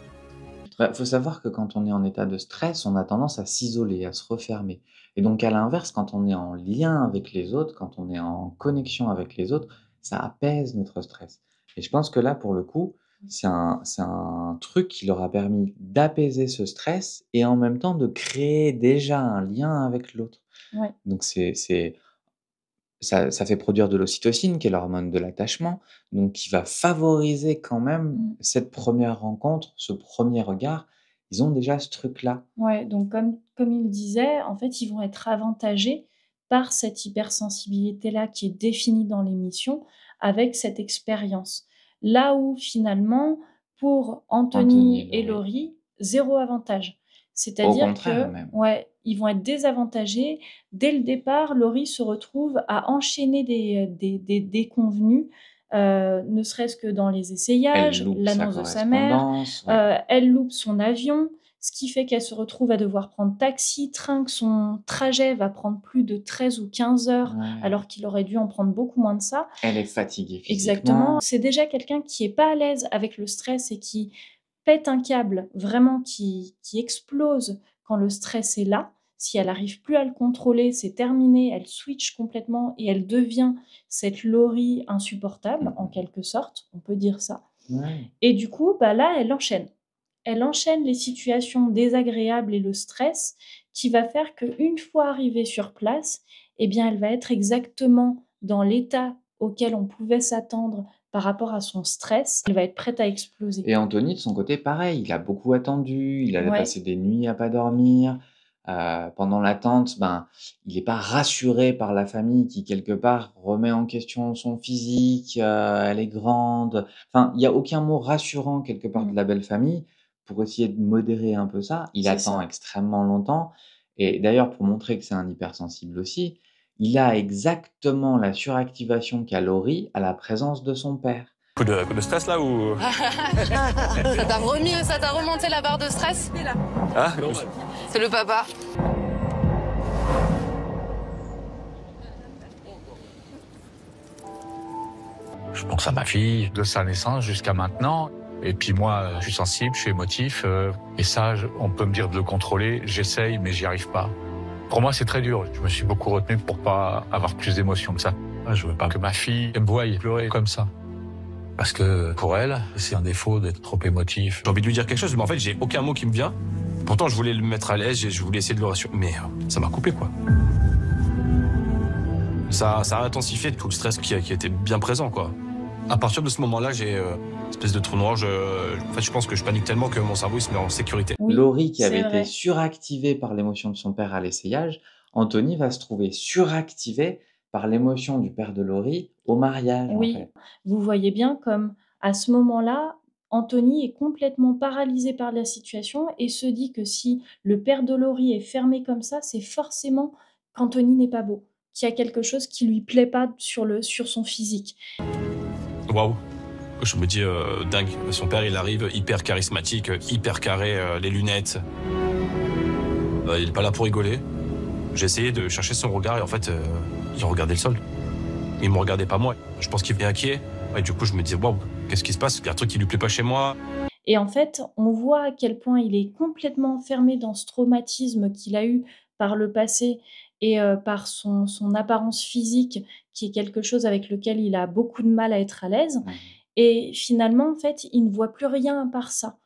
Faut savoir que quand on est en état de stress, on a tendance à s'isoler, à se refermer. Et donc, à l'inverse, quand on est en lien avec les autres, quand on est en connexion avec les autres, ça apaise notre stress. Et je pense que là, pour le coup, c'est un truc qui leur a permis d'apaiser ce stress et en même temps de créer déjà un lien avec l'autre. Ouais. Donc, ça fait produire de l'ocytocine, qui est l'hormone de l'attachement, donc qui va favoriser quand même cette première rencontre, ce premier regard. Ils ont déjà ce truc-là. Ouais, donc comme il disait, en fait, ils vont être avantagés par cette hypersensibilité-là qui est définie dans l'émission avec cette expérience. Là où finalement, pour Anthony et Laurie, zéro avantage. C'est-à-dire contraire, même. Ouais, ils vont être désavantagés. Dès le départ, Laurie se retrouve à enchaîner des convenus, ne serait-ce que dans les essayages, l'annonce de sa mère, elle loupe son avion, ce qui fait qu'elle se retrouve à devoir prendre taxi, train, que son trajet va prendre plus de 13 ou 15 heures, alors qu'il aurait dû en prendre beaucoup moins de ça. Elle est fatiguée physiquement. Exactement. C'est déjà quelqu'un qui est pas à l'aise avec le stress et qui pète un câble, vraiment qui explose quand le stress est là. Si elle n'arrive plus à le contrôler, c'est terminé, elle switch complètement et elle devient cette Laurie insupportable, en quelque sorte, on peut dire ça. Ouais. Et du coup, là, elle enchaîne. Elle enchaîne les situations désagréables et le stress qui va faire qu'une fois arrivée sur place, eh bien, elle va être exactement dans l'état auquel on pouvait s'attendre par rapport à son stress. Elle va être prête à exploser. Et Anthony, de son côté, pareil, il a beaucoup attendu, il avait passé des nuits à pas dormir. Pendant l'attente, il n'est pas rassuré par la famille qui, quelque part, remet en question son physique, elle est grande. Enfin, il n'y a aucun mot rassurant, quelque part, de la belle famille pour essayer de modérer un peu ça. Il attend extrêmement longtemps. Et d'ailleurs, pour montrer que c'est un hypersensible aussi, il a exactement la suractivation qu'a Laurie à la présence de son père. Coup de stress là ou... Ça t'a remonté la barre de stress? Ah, C'est le papa. Je pense à ma fille de sa naissance jusqu'à maintenant. Et puis moi, je suis sensible, je suis émotif. Et ça, on peut me dire de le contrôler. J'essaye, mais j'y arrive pas. Pour moi, c'est très dur. Je me suis beaucoup retenu pour pas avoir plus d'émotions que ça. Je veux pas que ma fille me voie pleurer comme ça. Parce que pour elle, c'est un défaut d'être trop émotif. J'ai envie de lui dire quelque chose, mais en fait, j'ai aucun mot qui me vient. Pourtant, je voulais le mettre à l'aise, je voulais essayer de le rassurer. Mais ça m'a coupé, quoi. Ça a intensifié tout le stress qui était bien présent, quoi. À partir de ce moment-là, j'ai une espèce de trou noir. En fait, je pense que je panique tellement que mon cerveau il se met en sécurité. Oui, Laurie, qui avait été suractivée par l'émotion de son père à l'essayage, Anthony va se trouver suractivé par l'émotion du père de Laurie au mariage. Oui, en fait. Vous voyez bien comme à ce moment-là, Anthony est complètement paralysé par la situation et se dit que si le père de Laurie est fermé comme ça, c'est forcément qu'Anthony n'est pas beau, qu'il y a quelque chose qui lui plaît pas sur son physique. Waouh! Je me dis, dingue, son père il arrive hyper charismatique, hyper carré, les lunettes. Il est pas là pour rigoler. J'ai essayé de chercher son regard et en fait, il regardait le sol. Il me regardait pas moi. Je pense qu'il était inquiet. Et du coup, je me disais, waouh, qu'est-ce qui se passe? Il y a un truc qui lui plaît pas chez moi. Et en fait, on voit à quel point il est complètement enfermé dans ce traumatisme qu'il a eu par le passé et par son apparence physique, qui est quelque chose avec lequel il a beaucoup de mal à être à l'aise. Et finalement, en fait, il ne voit plus rien à part ça.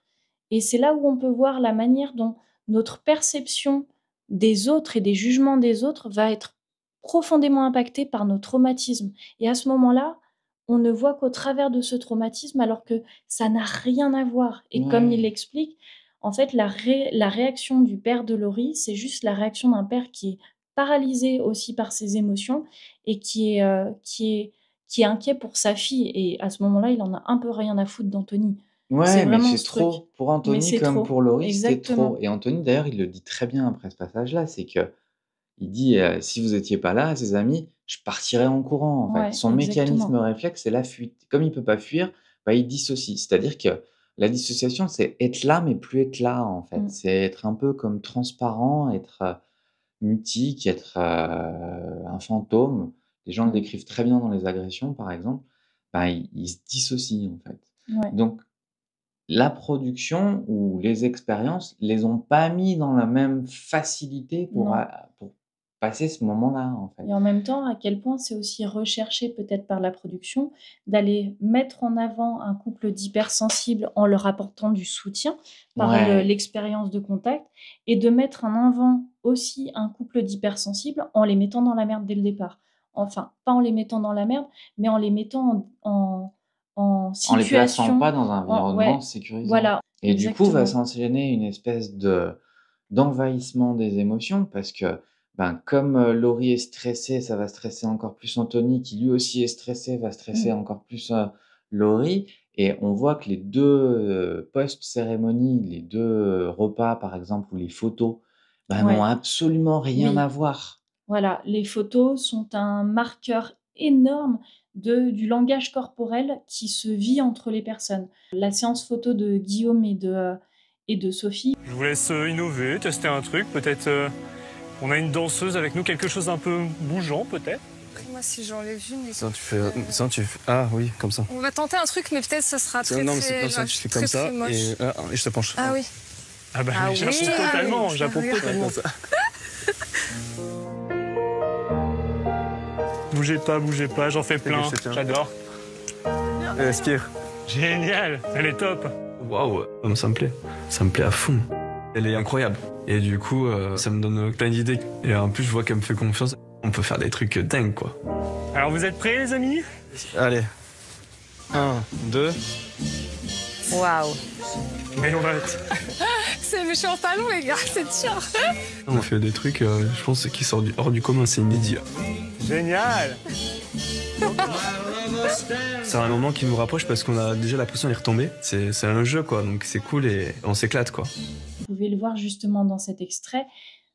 Et c'est là où on peut voir la manière dont notre perception des autres et des jugements des autres va être profondément impactée par nos traumatismes. Et à ce moment-là, on ne voit qu'au travers de ce traumatisme alors que ça n'a rien à voir. Et comme il l'explique, en fait, la réaction du père de Laurie, c'est juste la réaction d'un père qui est paralysé aussi par ses émotions et qui est qui est inquiet pour sa fille. Et à ce moment-là, il en a un peu rien à foutre d'Anthony. C'est Ouais, mais vraiment c'est ce truc. trop. Pour Mais Anthony c'est comme trop. pour Laurie, c'était trop. Exactement. Et Anthony, d'ailleurs, il le dit très bien après ce passage-là, c'est que il dit si vous étiez pas là, ses amis, je partirais en courant. En fait, Ouais, son mécanisme exactement. réflexe, c'est la fuite. Comme il peut pas fuir, bah, il dissocie. C'est-à-dire que la dissociation, c'est être là, mais plus être là. En fait, Mm. c'est être un peu comme transparent, être mutique, être un fantôme. Les gens le Mm. décrivent très bien dans les agressions, par exemple. Bah, il se dissocie en fait. Ouais. Donc la production ou les expériences les ont pas mis dans la même facilité pour Non. pour passer ce moment-là, en fait. Et en même temps, à quel point c'est aussi recherché peut-être par la production d'aller mettre en avant un couple d'hypersensibles en leur apportant du soutien par Ouais, l'expérience de contact et de mettre en avant aussi un couple d'hypersensibles en les mettant dans la merde dès le départ. Enfin, pas en les mettant dans la merde, mais en les mettant en en les plaçant pas situation. dans un environnement Ouais, sécurisant. voilà, Et du coup, va exactement. s'enchaîner une espèce d'envahissement des émotions parce que, ben, comme Laurie est stressée, ça va stresser encore plus Anthony, qui lui aussi est stressé, va stresser Mm. encore plus Laurie. Et on voit que les deux post-cérémonie, les deux repas, par exemple, ou les photos, ben, n'ont Ouais, absolument rien à oui. voir. Voilà, les photos sont un marqueur énorme du langage corporel qui se vit entre les personnes. La séance photo de Guillaume et de Sophie. Je vous laisse innover, tester un truc. Peut-être on a une danseuse avec nous, quelque chose d'un peu bougeant peut-être. Moi, si j'enlève une... Ça, tu fais. Ah oui, comme ça. On va tenter un truc, mais peut-être ça sera très, Non, mais très, c'est pas ça, tu fais comme très, ça très moche. et je te penche. Ah oui. Ah bah Ah j'approuve oui, totalement, ah oui, j'approuve regarde. totalement. Comme ça. Bougez pas, j'en fais plein. je te tiens. J'adore. Respire. Génial, elle est top. Waouh, ça me plaît. Ça me plaît à fond. Elle est incroyable. Et du coup, ça me donne plein d'idées. Et en plus, je vois qu'elle me fait confiance. On peut faire des trucs dingues, quoi. Alors vous êtes prêts les amis? Allez. 1, 2. Waouh. Mais on va être... C'est méchant talon, les gars, c'est dur. On fait des trucs, je pense, qui sortent hors du commun. C'est inédit. Génial. C'est un moment qui nous rapproche parce qu'on a déjà la pression est retombée. C'est un jeu, quoi. Donc c'est cool et on s'éclate, quoi. Vous pouvez le voir justement dans cet extrait.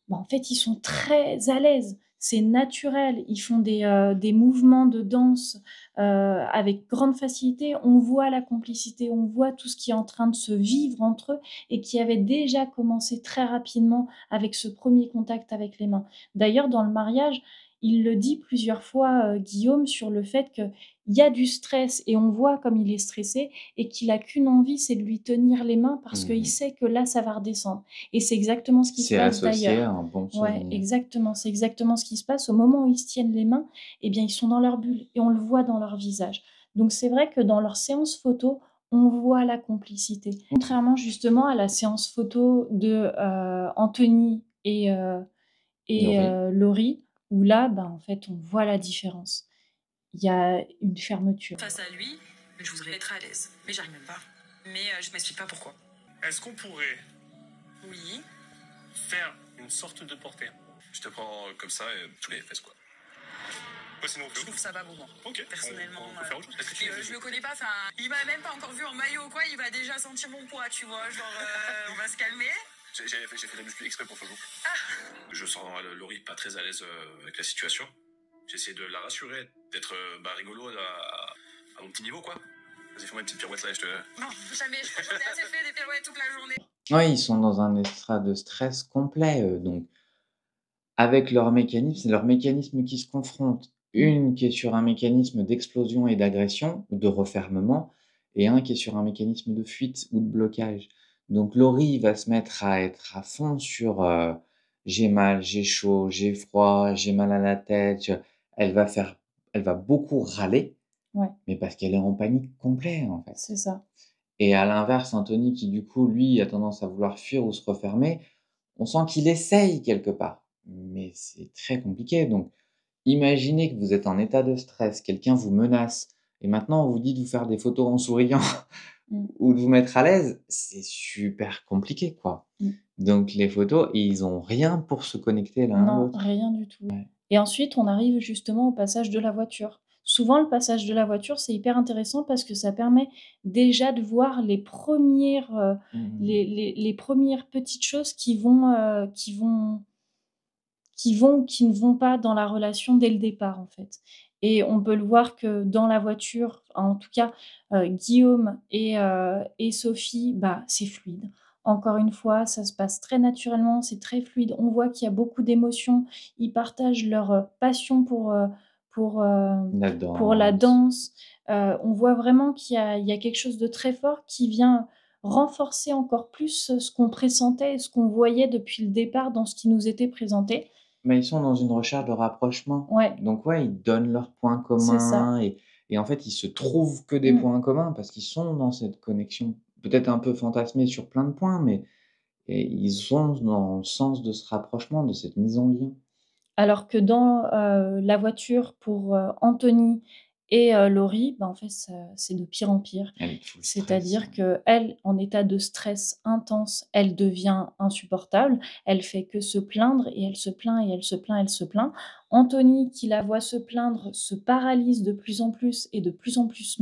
Bah, en fait, ils sont très à l'aise. C'est naturel. Ils font des mouvements de danse avec grande facilité. On voit la complicité, on voit tout ce qui est en train de se vivre entre eux et qui avait déjà commencé très rapidement avec ce premier contact avec les mains. D'ailleurs, dans le mariage, il le dit plusieurs fois, Guillaume, sur le fait qu'il y a du stress et on voit comme il est stressé et qu'il a qu'une envie, c'est de lui tenir les mains parce qu'il sait que là, ça va redescendre. Et c'est exactement ce qui se C'est passe associé à d'ailleurs. un bon Ouais, souvenir. exactement. C'est exactement ce qui se passe. Au moment où ils se tiennent les mains, eh bien, ils sont dans leur bulle et on le voit dans leur visage. Donc, c'est vrai que dans leur séance photo, on voit la complicité. Contrairement justement à la séance photo de Anthony et Laurie, où là, bah, en fait, on voit la différence. Il y a une fermeture. Face à lui, je voudrais être à l'aise, mais j'arrive même pas. Mais je m'explique pas pourquoi. Est-ce qu'on pourrait Oui. faire une sorte de portée? Je te prends comme ça et tous les fesses, quoi. Sinon on Je trouve ça pas bon, moi. Ok. Personnellement, On peut faire autre chose. Est-ce que puis, je le connais pas, enfin, il m'a même pas encore vu en maillot ou quoi, il va déjà sentir mon poids, tu vois, genre, on va se calmer. J'ai fait la muscu exprès pour Fogo. Je sens Laurie pas très à l'aise avec la situation. J'essaie de la rassurer, d'être rigolo à mon petit niveau, quoi. Vas-y, fais-moi une petite pirouette là et je te... Non, jamais, j'en ai assez fait des pirouettes toute la journée. Ouais, ils sont dans un état de stress complet, donc avec leur mécanisme, c'est leur mécanisme qui se confrontent. Une qui est sur un mécanisme d'explosion et d'agression ou de refermement et un qui est sur un mécanisme de fuite ou de blocage. Donc Laurie va se mettre à être à fond sur, j'ai mal, j'ai chaud, j'ai froid, j'ai mal à la tête, elle va beaucoup râler, Ouais, mais parce qu'elle est en panique complète, en fait. c'est ça. Et à l'inverse, Anthony qui du coup, lui, a tendance à vouloir fuir ou se refermer, on sent qu'il essaye quelque part, mais c'est très compliqué. Donc, imaginez que vous êtes en état de stress, quelqu'un vous menace, et maintenant on vous dit de vous faire des photos en souriant Mm. ou de vous mettre à l'aise, c'est super compliqué, quoi. Mm. Donc les photos, ils ont rien pour se connecter l'un à Non, l'autre. rien du tout. Ouais. Et ensuite, on arrive justement au passage de la voiture. souvent le passage de la voiture, c'est hyper intéressant parce que ça permet déjà de voir les premières, les premières petites choses qui ne vont pas dans la relation dès le départ, en fait. Et on peut le voir que dans la voiture, en tout cas, Guillaume et Sophie, bah, c'est fluide. Encore une fois, ça se passe très naturellement, c'est très fluide. On voit qu'il y a beaucoup d'émotions. Ils partagent leur passion pour, euh, La pour la danse. danse. On voit vraiment il y a quelque chose de très fort qui vient renforcer encore plus ce qu'on pressentait et ce qu'on voyait depuis le départ dans ce qui nous était présenté. Mais ils sont dans une recherche de rapprochement. Ouais, Donc ouais, ils donnent leurs points c'est ça. communs et en fait, ils se trouvent que des points communs parce qu'ils sont dans cette connexion. Peut-être un peu fantasmée sur plein de points, mais ils sont dans le sens de ce rapprochement, de cette mise en lien. Alors que dans la voiture pour Anthony et Laurie, bah, en fait, c'est de pire en pire. Elle est full stress. C'est-à-dire qu'elle, en état de stress intense, elle devient insupportable. Elle fait que se plaindre et elle se plaint et elle se plaint, elle se plaint. Anthony, qui la voit se plaindre, se paralyse de plus en plus et de plus en plus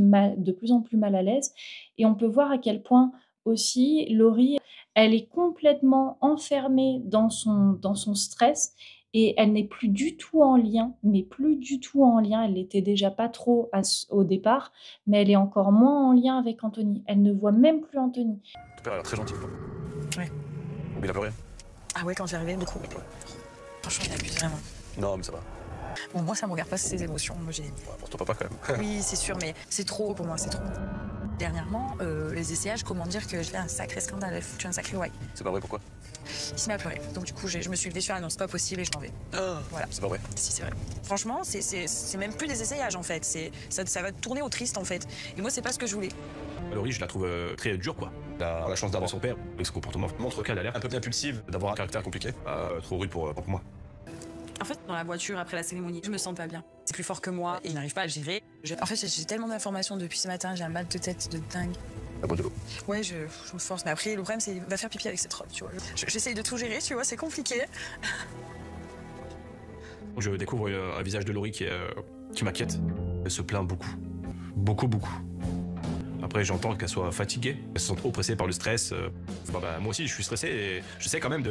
mal à l'aise. Et on peut voir à quel point aussi Laurie, elle est complètement enfermée dans son stress. Et elle n'est plus du tout en lien, mais plus du tout en lien. Elle n'était déjà pas trop au départ, mais elle est encore moins en lien avec Anthony. Elle ne voit même plus Anthony. Ton père a l'air très gentil. Ouais. Il a pleuré. Ah ouais, quand j'y arrivais, beaucoup. Franchement, il abuse vraiment. Non, mais ça va. Bon, moi, ça me regarde pas ses émotions. Moi, j'ai... Ouais, pour ton papa, quand même. Oui, c'est sûr, mais c'est trop pour moi, c'est trop. Dernièrement, les essayages, comment dire que je fais un sacré scandale, elle foutu un sacré ouais. C'est pas vrai, pourquoi? Il se met à pleurer. Donc du coup, je me suis levée sur non, c'est pas possible et je m'en vais. Voilà. C'est pas vrai. Si, c'est vrai. Franchement, c'est même plus des essayages, en fait. Ça va tourner au triste, en fait. Et moi, c'est pas ce que je voulais. Laurie, je la trouve très dure, quoi. Elle a la chance d'avoir son père, et ce comportement montre qu'elle a l'air un peu impulsive, d'avoir un caractère compliqué, trop rude pour moi. En fait, dans la voiture, après la cérémonie, je me sens pas bien. C'est plus fort que moi et il n'arrive pas à le gérer. En fait, j'ai tellement d'informations depuis ce matin, j'ai un mal de tête de dingue. La boîte de l'eau. Ouais, je me force. Mais après, le problème, c'est qu'il va faire pipi avec cette robe, tu vois. J'essaye de tout gérer, tu vois, c'est compliqué. Je découvre un visage de Laurie qui m'inquiète. Elle se plaint beaucoup. Beaucoup, beaucoup. Après, j'entends qu'elle soit fatiguée. Elle se sent trop oppressée par le stress. Moi aussi, je suis stressé et je sais quand même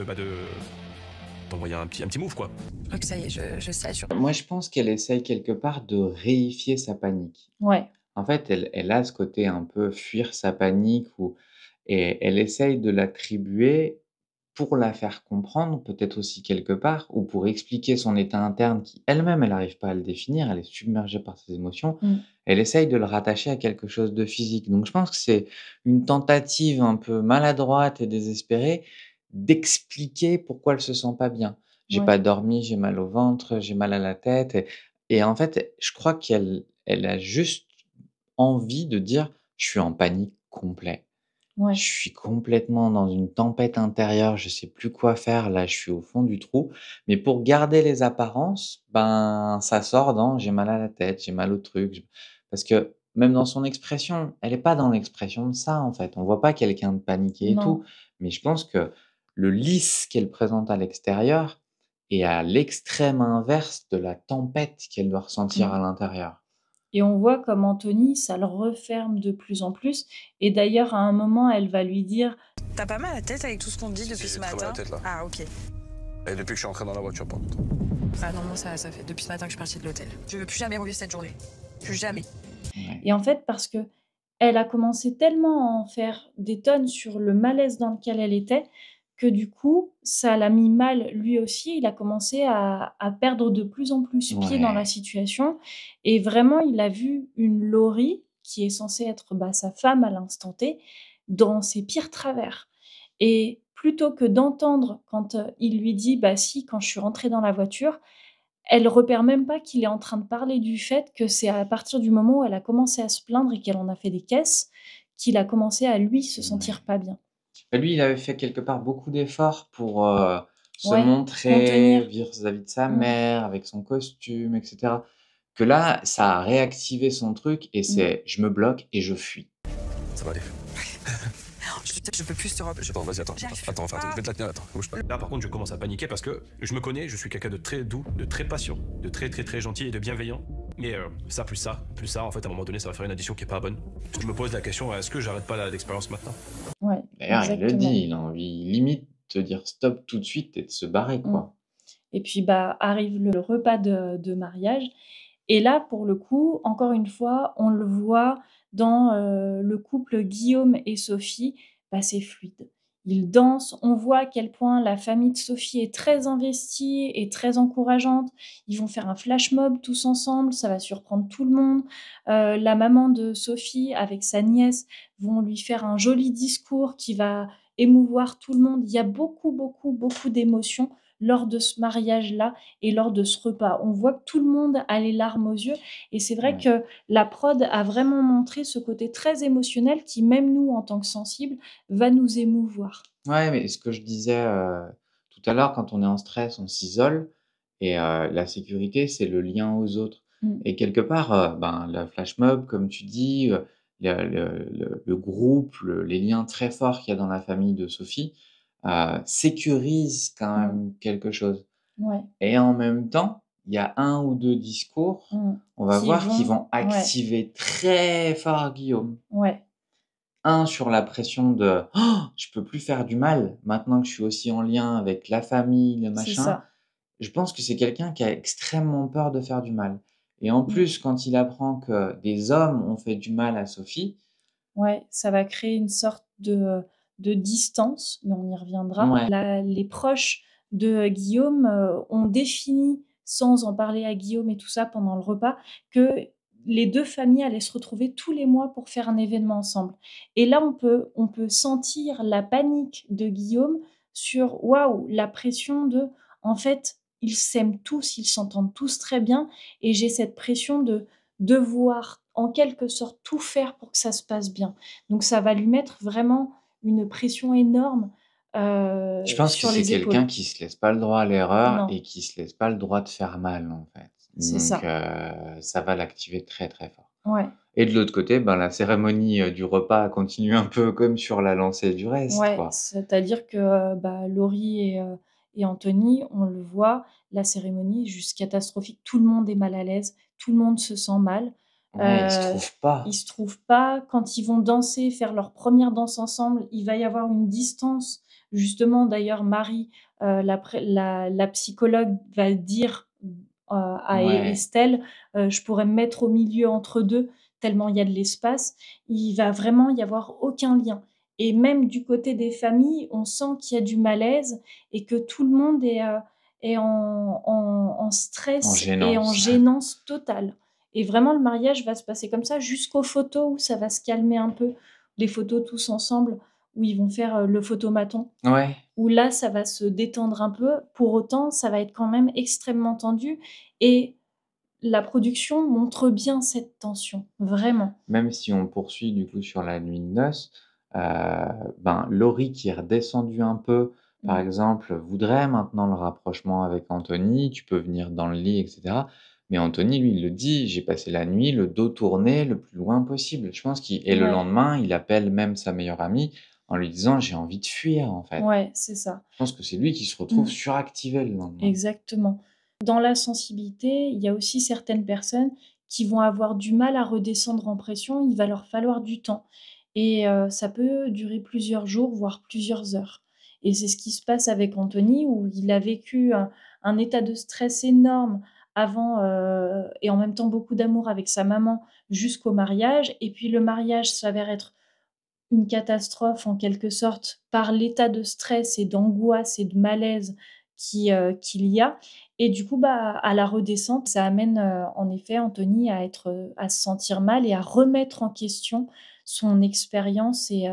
d'envoyer un petit move, quoi. Donc ça y est, je sature. Moi, je pense qu'elle essaye quelque part de réifier sa panique. Ouais. En fait, elle a ce côté un peu fuir sa panique et elle essaye de l'attribuer pour la faire comprendre, peut-être aussi quelque part, ou pour expliquer son état interne qui elle-même, elle n'arrive pas à le définir, elle est submergée par ses émotions. Elle essaye de le rattacher à quelque chose de physique. Donc, je pense que c'est une tentative un peu maladroite et désespérée d'expliquer pourquoi elle se sent pas bien. J'ai Ouais. pas dormi, j'ai mal au ventre, j'ai mal à la tête. Et en fait, je crois qu'elle a juste envie de dire: «Je suis en panique complet. Ouais. Je suis complètement dans une tempête intérieure, je sais plus quoi faire, là, je suis au fond du trou». Mais pour garder les apparences, ben, ça sort dans: «J'ai mal à la tête, j'ai mal au truc», parce que même dans son expression, elle est pas dans l'expression de ça, en fait. On voit pas quelqu'un de paniqué et Non. tout. Mais je pense que le lisse qu'elle présente à l'extérieur est à l'extrême inverse de la tempête qu'elle doit ressentir à l'intérieur. Et on voit comme Anthony, ça le referme de plus en plus. Et d'ailleurs, à un moment, elle va lui dire T'as pas mal à la tête avec tout ce qu'on te dit depuis Si, ce j'ai très mal à matin? la tête, là. Ah, ok. Et depuis que je suis entré dans la voiture, par contre. Ah non, moi, ça fait depuis ce matin que je suis partie de l'hôtel. Je veux plus jamais revivre cette journée. Plus jamais. Ouais. Et en fait, parce que elle a commencé tellement à en faire des tonnes sur le malaise dans lequel elle était, que du coup, ça l'a mis mal lui aussi. Il a commencé à perdre de plus en plus pied dans la Ouais. situation. Et vraiment, il a vu une Laurie, qui est censée être sa femme à l'instant T, dans ses pires travers. Et plutôt que d'entendre quand il lui dit « bah si, quand je suis rentrée dans la voiture », elle repère même pas qu'il est en train de parler du fait que c'est à partir du moment où elle a commencé à se plaindre et qu'elle en a fait des caisses, qu'il a commencé à lui se sentir pas bien. Bah, lui, il avait fait quelque part beaucoup d'efforts pour, se Ouais, montrer contenir. vis-à-vis de sa mère, avec son costume et cetera. Que là, ça a réactivé son truc et c'est: «Je me bloque et je fuis». Ça va aller. Je peux plus te robe. Attends, vas-y, attends, je vais te la tenir, attends, bouge pas. Là, par contre, je commence à paniquer parce que je me connais, je suis quelqu'un de très doux, de très patient, de très, très, très gentil et de bienveillant. Mais ça, en fait, à un moment donné, ça va faire une addition qui est pas bonne. Je me pose la question, est-ce que j'arrête pas l'expérience maintenant? Ouais, D'ailleurs, il le exactement. dit, il a envie limite de dire stop tout de suite et de se barrer, Mmh. quoi. Et puis, arrive le repas de mariage et là, pour le coup, encore une fois, on le voit dans, le couple Guillaume et Sophie, c'est fluide. Ils dansent, on voit à quel point la famille de Sophie est très investie et très encourageante. Ils vont faire un flash mob tous ensemble, ça va surprendre tout le monde. La maman de Sophie, avec sa nièce, vont lui faire un joli discours qui va émouvoir tout le monde. Il y a beaucoup, beaucoup, beaucoup d'émotions lors de ce mariage-là et lors de ce repas. On voit que tout le monde a les larmes aux yeux et c'est vrai Ouais. que la prod a vraiment montré ce côté très émotionnel qui, même nous, en tant que sensibles, va nous émouvoir. Ouais, mais ce que je disais, tout à l'heure, quand on est en stress, on s'isole et la sécurité, c'est le lien aux autres Mmh. et quelque part, le flash mob, comme tu dis, le groupe, les liens très forts qu'il y a dans la famille de Sophie, sécurisent quand Mmh. même quelque chose Ouais. et en même temps, il y a 1 ou 2 discours, Mmh. on va Qui voir, qui vont vont activer très fort Guillaume. ouais, Un sur la pression de: «Oh, je peux plus faire du mal, maintenant que je suis aussi en lien avec la famille, le c'est machin». ça. Je pense que c'est quelqu'un qui a extrêmement peur de faire du mal et en Mmh. plus, quand il apprend que des hommes ont fait du mal à Sophie, Ouais, ça va créer une sorte de distance, mais on y reviendra. ouais, Les proches de Guillaume, ont défini, sans en parler à Guillaume et tout ça pendant le repas, que les 2 familles allaient se retrouver tous les mois pour faire un événement ensemble et là, on peut sentir la panique de Guillaume sur, waouh, la pression de, en fait, ils s'aiment tous, ils s'entendent tous très bien et j'ai cette pression de devoir, en quelque sorte, tout faire pour que ça se passe bien. Donc ça va lui mettre vraiment une pression énorme, je pense que sur c'est les quelqu'un épaules. qui se laisse pas le droit à l'erreur Non, et qui se laisse pas le droit de faire mal, en fait. c'est Donc ça. ça va l'activer très, très fort Ouais, et de l'autre côté, la cérémonie, du repas continue un peu comme sur la lancée du reste, ouais, quoi. c'est-à-dire que, Laurie et Anthony, on le voit, la cérémonie est juste catastrophique. Tout le monde est mal à l'aise, tout le monde se sent mal. Ouais, ils se Heu, trouvent pas. Ils se trouvent pas. Quand ils vont danser, faire leur première danse ensemble, il va y avoir une distance. Justement, d'ailleurs, Marie, la psychologue va dire, à Ouais, Estelle: «Je pourrais me mettre au milieu entre 2 tellement il y a de l'espace». Il va vraiment y avoir aucun lien et même du côté des familles, on sent qu'il y a du malaise et que tout le monde est en en stress et en gênance. gênance totale. Et vraiment, le mariage va se passer comme ça jusqu'aux photos où ça va se calmer un peu. Les photos tous ensemble, où ils vont faire, le photomaton, Ouais. où là, ça va se détendre un peu. Pour autant, ça va être quand même extrêmement tendu et la production montre bien cette tension, vraiment. Même si on poursuit du coup sur la nuit de noces, heu, Laurie qui est redescendue un peu, par Mmh. exemple, voudrait maintenant le rapprochement avec Anthony. «Tu peux venir dans le lit» et cetera. Mais Anthony, lui, il le dit: «J'ai passé la nuit le dos tourné le plus loin possible». Je pense qu'il et le Ouais, lendemain, il appelle même sa meilleure amie en lui disant: «J'ai envie de fuir», en fait. ouais, c'est ça. Je pense que c'est lui qui se retrouve Mmh. suractivé le lendemain. Exactement. Dans la sensibilité, il y a aussi certaines personnes qui vont avoir du mal à redescendre en pression, il va leur falloir du temps et ça peut durer plusieurs jours, voire plusieurs heures et c'est ce qui se passe avec Anthony où il a vécu un état de stress énorme avant, et en même temps beaucoup d'amour avec sa maman jusqu'au mariage et puis le mariage s'avère être une catastrophe en quelque sorte par l'état de stress et d'angoisse et de malaise qu'il y a et du coup, à la redescente, ça amène, en effet Anthony à être, à se sentir mal et à remettre en question son expérience et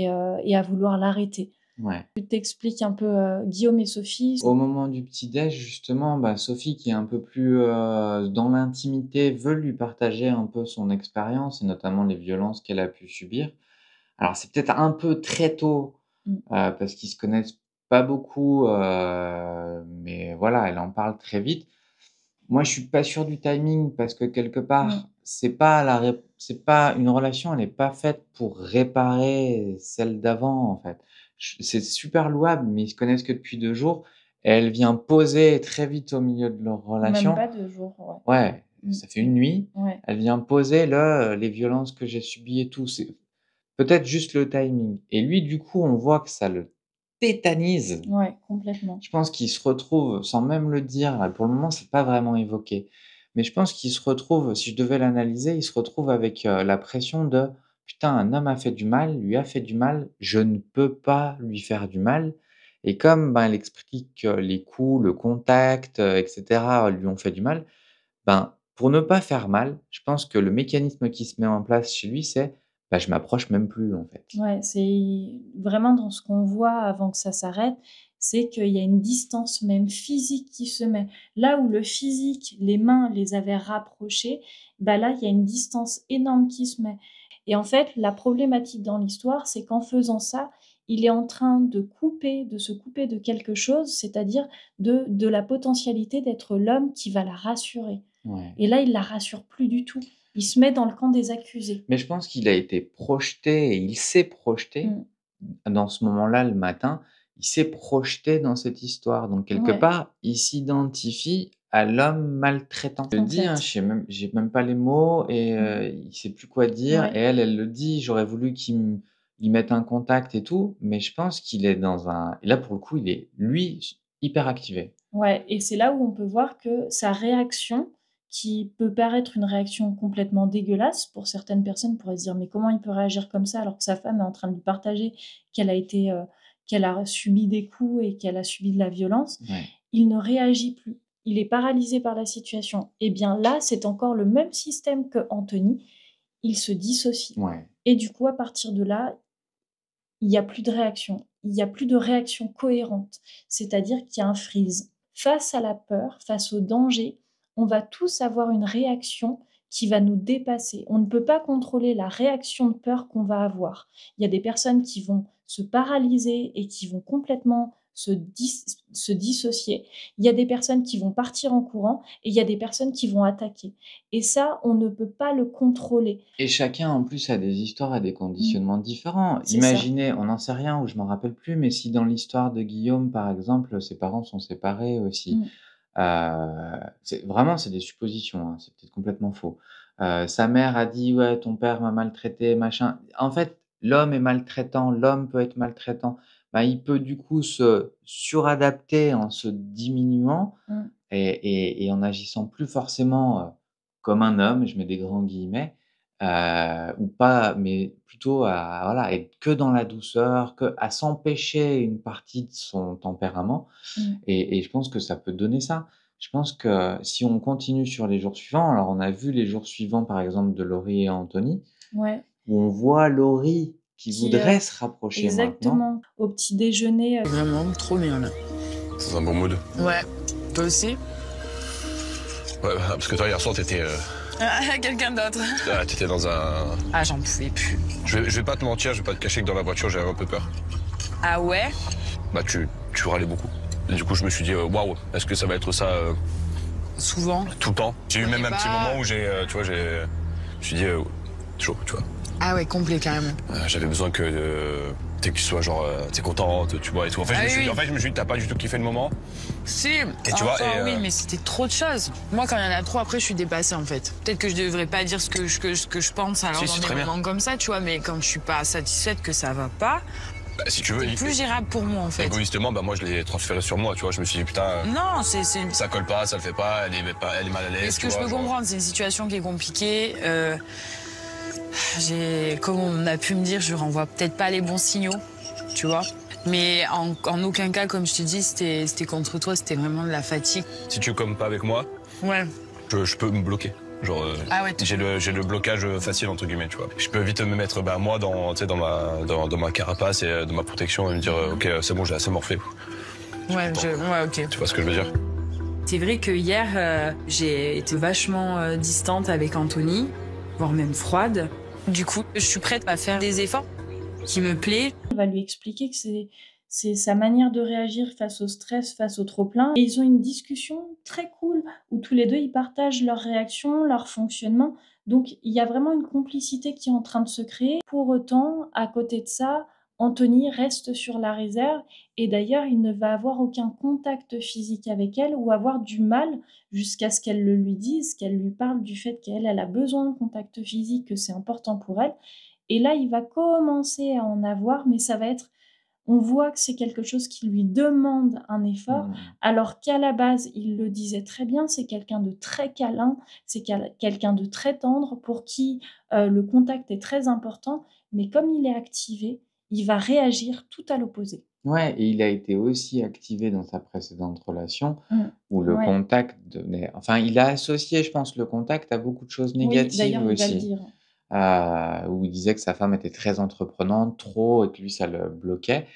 à vouloir l'arrêter. Ouais. Tu t'expliques un peu, Guillaume et Sophie? Au moment du petit déj, justement, Sophie, qui est un peu plus, dans l'intimité, veut lui partager un peu son expérience et notamment les violences qu'elle a pu subir. Alors c'est peut-être un peu très tôt, Mmh. parce qu'ils se connaissent pas beaucoup, mais voilà, elle en parle très vite. Moi, je suis pas sûr du timing parce que quelque Mmh. part, c'est pas une relation, elle est pas faite pour réparer celle d'avant, en fait. C'est super louable, mais ils se connaissent que depuis 2 jours et elle vient poser très vite au milieu de leur Même relation. pas 2 jours, ouais. Ouais, ça fait une nuit, Ouais. elle vient poser là, les violences que j'ai subies et tout. C'est peut-être juste le timing et lui, du coup, on voit que ça le tétanise. Ouais, complètement. Je pense qu'il se retrouve, sans même le dire, là, pour le moment, c'est pas vraiment évoqué, mais je pense qu'il se retrouve, si je devais l'analyser, il se retrouve avec, la pression de: «Putain, un homme a fait du mal, lui a fait du mal, je ne peux pas lui faire du mal» et comme, ben, elle explique que les coups, le contact, et cetera, lui ont fait du mal, ben, pour ne pas faire mal, je pense que le mécanisme qui se met en place chez lui, c'est: «Bah, je m'approche même plus, en fait». Ouais, c'est vraiment dans ce qu'on voit avant que ça s'arrête, c'est qu'il y a une distance même physique qui se met. Là où le physique, les mains les avaient rapprochés, bah là, il y a une distance énorme qui se met. Et en fait, la problématique dans l'histoire, c'est qu'en faisant ça, il est en train de se couper de quelque chose, c'est-à-dire de la potentialité d'être l'homme qui va la rassurer. Ouais. Et là, il la rassure plus du tout. Il se met dans le camp des accusés. Mais je pense qu'il a été projeté et il s'est projeté dans ce moment-là, le matin, il s'est projeté dans cette histoire. Donc quelque Ouais. part, il s'identifie à l'homme maltraitant. Je le dis, hein, j'ai même pas les mots et il sait plus quoi dire Ouais. et elle le dit: «J'aurais voulu qu'il mette un contact et tout», mais je pense qu'il est dans un et là, pour le coup, il est, lui, hyper activé. Ouais, et c'est là où on peut voir que sa réaction, qui peut paraître une réaction complètement dégueulasse pour certaines personnes, pourraient se dire: «Mais comment il peut réagir comme ça alors que sa femme est en train de lui partager qu'elle a été, qu'elle a subi des coups et qu'elle a subi de la violence». Ouais. Il ne réagit plus. Il est paralysé par la situation. Et bien là, c'est encore le même système que Anthony. Il se dissocie. Ouais. Et du coup, à partir de là, il y a plus de réaction. Il y a plus de réaction cohérente. C'est-à-dire qu'il y a un freeze. Face à la peur, face au danger, on va tous avoir une réaction qui va nous dépasser. On ne peut pas contrôler la réaction de peur qu'on va avoir. Il y a des personnes qui vont se paralyser et qui vont complètement se dissocier. Il y a des personnes qui vont partir en courant et il y a des personnes qui vont attaquer. Et ça, on ne peut pas le contrôler. Et chacun, en plus, a des histoires, a des conditionnements différents. C'est ça. Imaginez, on n'en sait rien ou je m'en rappelle plus, mais si dans l'histoire de Guillaume, par exemple, ses parents sont séparés aussi, c'est des suppositions, hein, c'est peut-être complètement faux. Sa mère a dit: «Ouais, ton père m'a maltraité, machin». En fait, l'homme est maltraitant, l'homme peut être maltraitant. Bah, il peut du coup se suradapter en se diminuant et en agissant plus forcément, comme un homme, je mets des grands guillemets, ou pas, mais plutôt à voilà, être que dans la douceur, que à s'empêcher une partie de son tempérament et je pense que ça peut donner ça. Je pense que si on continue sur les jours suivants, alors on a vu les jours suivants, par exemple, de Laurie et Anthony, Ouais. où on voit Laurie qui voudrait se rapprocher maintenant. Exactement. Au petit déjeuner. Vraiment trop bien là. C'est un bon mood. Ouais. Toi aussi? Ouais, parce que toi, hier soir, t'étais Quelqu'un d'autre. t'étais dans un... Ah, j'en pouvais plus. Je vais pas te mentir, je vais pas te cacher que dans la voiture, j'avais un peu peur. Ah ouais? Bah, tu râlais beaucoup. Et du coup, je me suis dit, waouh, est-ce que ça va être ça Souvent. tout le temps? J'ai eu même un Bah. petit moment où je me suis dit, chaud, tu vois. Ah ouais, complet carrément. J'avais besoin que tu sois genre, t'es contente, tu vois, et tout. En fait, je me suis dit, t'as pas du tout kiffé le moment. Si. Et tu vois, oui, mais c'était trop de choses. Moi, quand il y en a trop, après, je suis dépassée en fait. Peut-être que je devrais pas dire ce que je pense alors Si, c'est dans très des bien. moments comme ça, tu vois, mais quand je suis pas satisfaite que ça va pas, Bah, si tu veux, c'est plus gérable pour moi en fait. égoïstement, bah, moi, je l'ai transféré sur moi, tu vois. Je me suis dit, putain, Non, c'est ça colle pas, ça le fait pas, elle est mal à l'aise. Mais ce que je peux comprendre, c'est une situation qui est compliquée. Comme on a pu me dire, je renvoie peut-être pas les bons signaux, tu vois. Mais en aucun cas, comme je te dis, c'était contre toi, c'était vraiment de la fatigue. Si tu commes pas avec moi, Ouais. je peux me bloquer. Genre, Ah ouais. j'ai le blocage facile, entre guillemets, tu vois. Je peux vite me mettre, moi, dans ma carapace et de ma protection et me dire, ok, c'est bon, j'ai assez morflé. Ouais, ok. Tu vois ce que je veux dire? C'est vrai que hier, j'ai été vachement distante avec Anthony, voire même froide. Du coup, je suis prête à faire des efforts qui me plaît. On va lui expliquer que c'est sa manière de réagir face au stress, face au trop-plein. Et ils ont une discussion très cool où tous les deux, ils partagent leurs réactions, leur fonctionnement. Donc, il y a vraiment une complicité qui est en train de se créer. Pour autant, à côté de ça, Anthony reste sur la réserve et d'ailleurs, il ne va avoir aucun contact physique avec elle ou avoir du mal jusqu'à ce qu'elle le lui dise, qu'elle lui parle du fait qu'elle a besoin de contact physique, que c'est important pour elle. Et là, il va commencer à en avoir, mais ça va être on voit que c'est quelque chose qui lui demande un effort, alors qu'à la base, il le disait très bien, c'est quelqu'un de très câlin, c'est quelqu'un de très tendre, pour qui le contact est très important, mais comme il est activé, il va réagir tout à l'opposé. Ouais, et il a été aussi activé dans sa précédente relation où le Ouais. contact devenait... Enfin, il a associé, je pense, le contact à beaucoup de choses Oui, négatives d'ailleurs, il va le aussi. dire. Où il disait que sa femme était très entreprenante, trop, et que lui, ça le bloquait.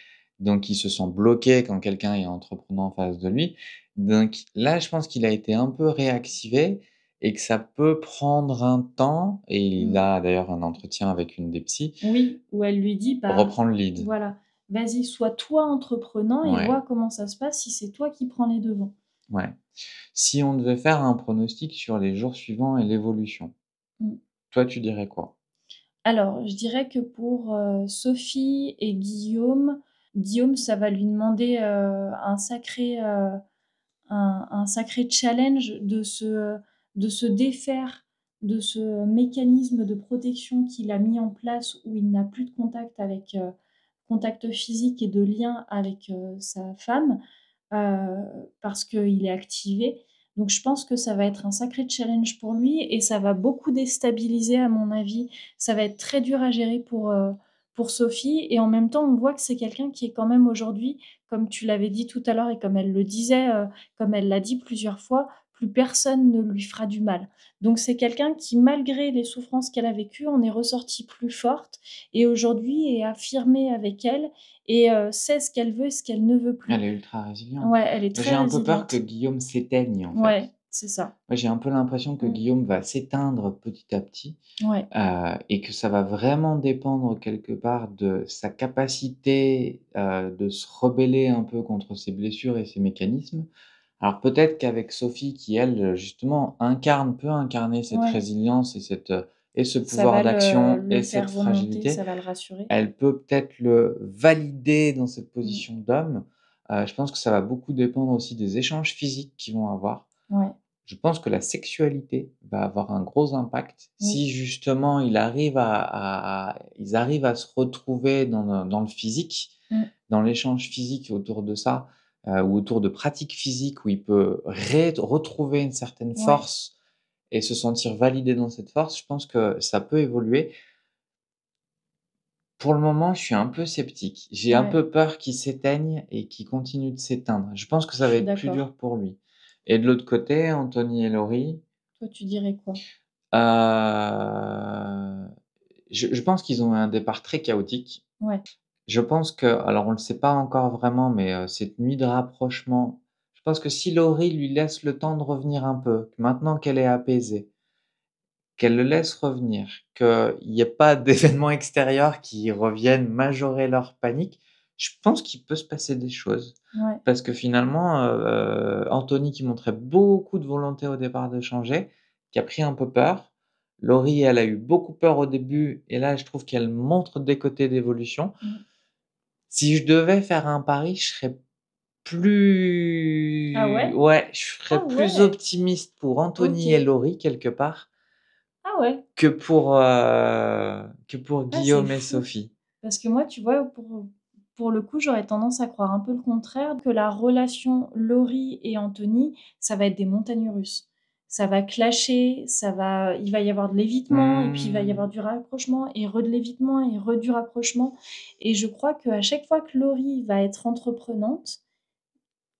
Donc, il se sent bloqué quand quelqu'un est entreprenant en face de lui. Donc là, je pense qu'il a été un peu réactivé et que ça peut prendre un temps. Et il a d'ailleurs un entretien avec une des psys Oui, où elle lui dit, pour reprendre le lead. voilà, vas-y, sois toi entreprenant et Ouais. vois comment ça se passe si c'est toi qui prends les devants. Ouais. Si on devait faire un pronostic sur les jours suivants et l'évolution, toi, tu dirais quoi? Alors, je dirais que pour Sophie et Guillaume, ça va lui demander un sacré challenge de se défaire de ce mécanisme de protection qu'il a mis en place où il n'a plus de contact physique et de lien avec sa femme parce qu'il est activé. Donc je pense que ça va être un sacré challenge pour lui et ça va beaucoup déstabiliser à mon avis. Ça va être très dur à gérer pour Sophie et en même temps on voit que c'est quelqu'un qui est quand même aujourd'hui, comme tu l'avais dit tout à l'heure et comme elle le disait, comme elle l'a dit plusieurs fois, plus personne ne lui fera du mal. Donc c'est quelqu'un qui, malgré les souffrances qu'elle a vécues, en est ressortie plus forte et aujourd'hui est affirmée avec elle et sait ce qu'elle veut et ce qu'elle ne veut plus. Elle est ultra résiliente. Ouais, elle est Moi, très j'ai un peu peur résiliente. que Guillaume s'éteigne, en fait. Ouais, c'est ça. Moi, j'ai un peu l'impression que Guillaume va s'éteindre petit à petit Ouais. et que ça va vraiment dépendre quelque part de sa capacité de se rebeller un peu contre ses blessures et ses mécanismes. Alors peut-être qu'avec Sophie, qui elle, justement, peut incarner cette Ouais. résilience et ce Ça pouvoir va d'action le et faire cette remonter, fragilité, ça va le rassurer. elle peut peut-être le valider dans cette position d'homme. Je pense que ça va beaucoup dépendre aussi des échanges physiques qu'ils vont avoir. Ouais. Je pense que la sexualité va avoir un gros impact Oui. si justement ils arrivent à se retrouver dans le physique, dans l'échange physique autour de ça, ou autour de pratiques physiques où il peut retrouver une certaine Ouais. force et se sentir validé dans cette force. Je pense que ça peut évoluer. Pour le moment, je suis un peu sceptique. J'ai un Ouais. peu peur qu'il s'éteigne et qu'il continue de s'éteindre. Je pense que ça va Je suis être plus d'accord. dur pour lui. Et de l'autre côté, Anthony et Laurie, Toi, tu dirais quoi? je pense qu'ils ont eu un départ très chaotique. Ouais. Je pense que, alors on le sait pas encore vraiment, mais cette nuit de rapprochement, je pense que si Laurie lui laisse le temps de revenir un peu, que maintenant qu'elle est apaisée, qu'elle le laisse revenir, qu'il y ait pas d'événements extérieurs qui reviennent majorer leur panique, je pense qu'il peut se passer des choses. Ouais. Parce que finalement, Anthony qui montrait beaucoup de volonté au départ de changer, qui a pris un peu peur. Laurie, elle a eu beaucoup peur au début et là, je trouve qu'elle montre des côtés d'évolution. Si je devais faire un pari, je serais plus... Ah ouais? Ouais, je serais Ah plus ouais. optimiste pour Anthony OK. et Laurie, quelque part, Ah ouais. que pour Ah, Guillaume c'est et fou. Sophie. Parce que moi, tu vois, pour le coup, j'aurais tendance à croire un peu le contraire, que la relation Laurie et Anthony, ça va être des montagnes russes. Ça va clasher, il va y avoir de l'évitement, et puis il va y avoir du rapprochement, et de l'évitement, et du rapprochement. Et je crois qu'à chaque fois que Laurie va être entreprenante,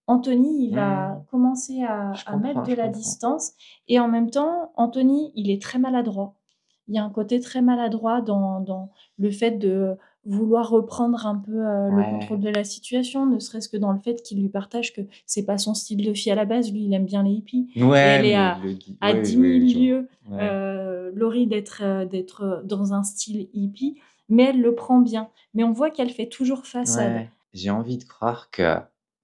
Anthony, il va commencer à mettre de la distance. Et en même temps, Anthony, il est très maladroit. Il y a un côté très maladroit dans le fait de vouloir reprendre un peu le contrôle de la situation, ne serait-ce que dans le fait qu'il lui partage que c'est pas son style de fille à la base. Lui, il aime bien les hippies. Et elle est à 10 000 lieues, Laurie, d'être dans un style hippie, mais elle le prend bien. Mais on voit qu'elle fait toujours façade. Ouais. J'ai envie de croire que,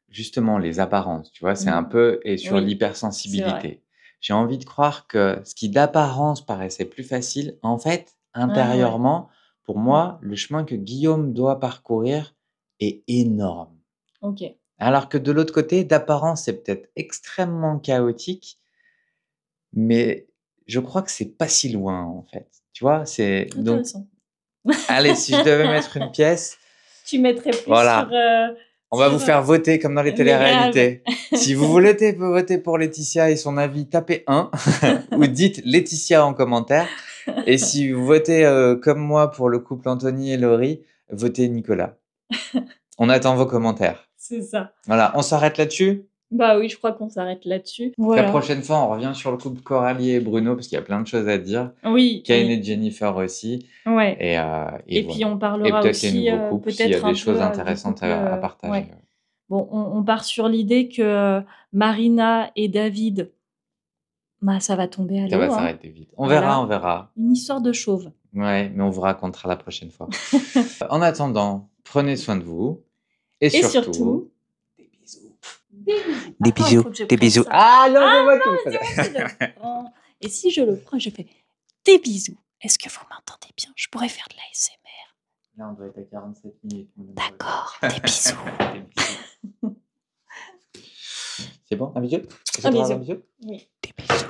justement, les apparences, tu vois, c'est un peu... Et sur Oui, c'est l'hypersensibilité. vrai. J'ai envie de croire que ce qui d'apparence paraissait plus facile, en fait, Ah ouais. intérieurement, pour moi, le chemin que Guillaume doit parcourir est énorme. Ok. Alors que de l'autre côté, d'apparence, c'est peut-être extrêmement chaotique, mais je crois que c'est pas si loin, en fait. Tu vois, c'est donc, Intéressant. allez, si je devais mettre une pièce, Tu mettrais plus voilà. sur... On va vous faire voter comme dans les mes téléréalités. Si vous voulez voter pour Laetitia et son avis, tapez 1 ou dites Laetitia en commentaire. Et si vous votez comme moi pour le couple Anthony et Laurie, votez Nicolas. On attend vos commentaires. C'est ça. Voilà, on s'arrête là-dessus? Bah oui, je crois qu'on s'arrête là-dessus. La Voilà. prochaine fois, on revient sur le couple Coralie et Bruno parce qu'il y a plein de choses à dire. Oui. Kane et Jennifer aussi. Ouais. Et Et puis voilà. on Et parlera peut-être aussi les nouveaux couples s'il y peut-être a un des choses peu intéressantes du couple, à partager. ouais. Bon, on part sur l'idée que Marina et David, bah, ça va tomber à Ça l'eau. va Hein. s'arrêter vite. On Voilà. verra, on verra. Une histoire de chauve. Ouais, mais on vous racontera la prochaine fois. En attendant, prenez soin de vous. Et surtout, des bisous. Des bisous. Des bisous. Ah non, c'est moi qui le c'est fais. moi qui le prends. Et si je le prends, je fais des bisous. Est-ce que vous m'entendez bien? Je pourrais faire de l'ASMR. Là, on doit être à 47 minutes. D'accord, des bisous. Des bisous. C'est bon? Un bisou? Un bisou. Un bisou? Oui. Des bisous.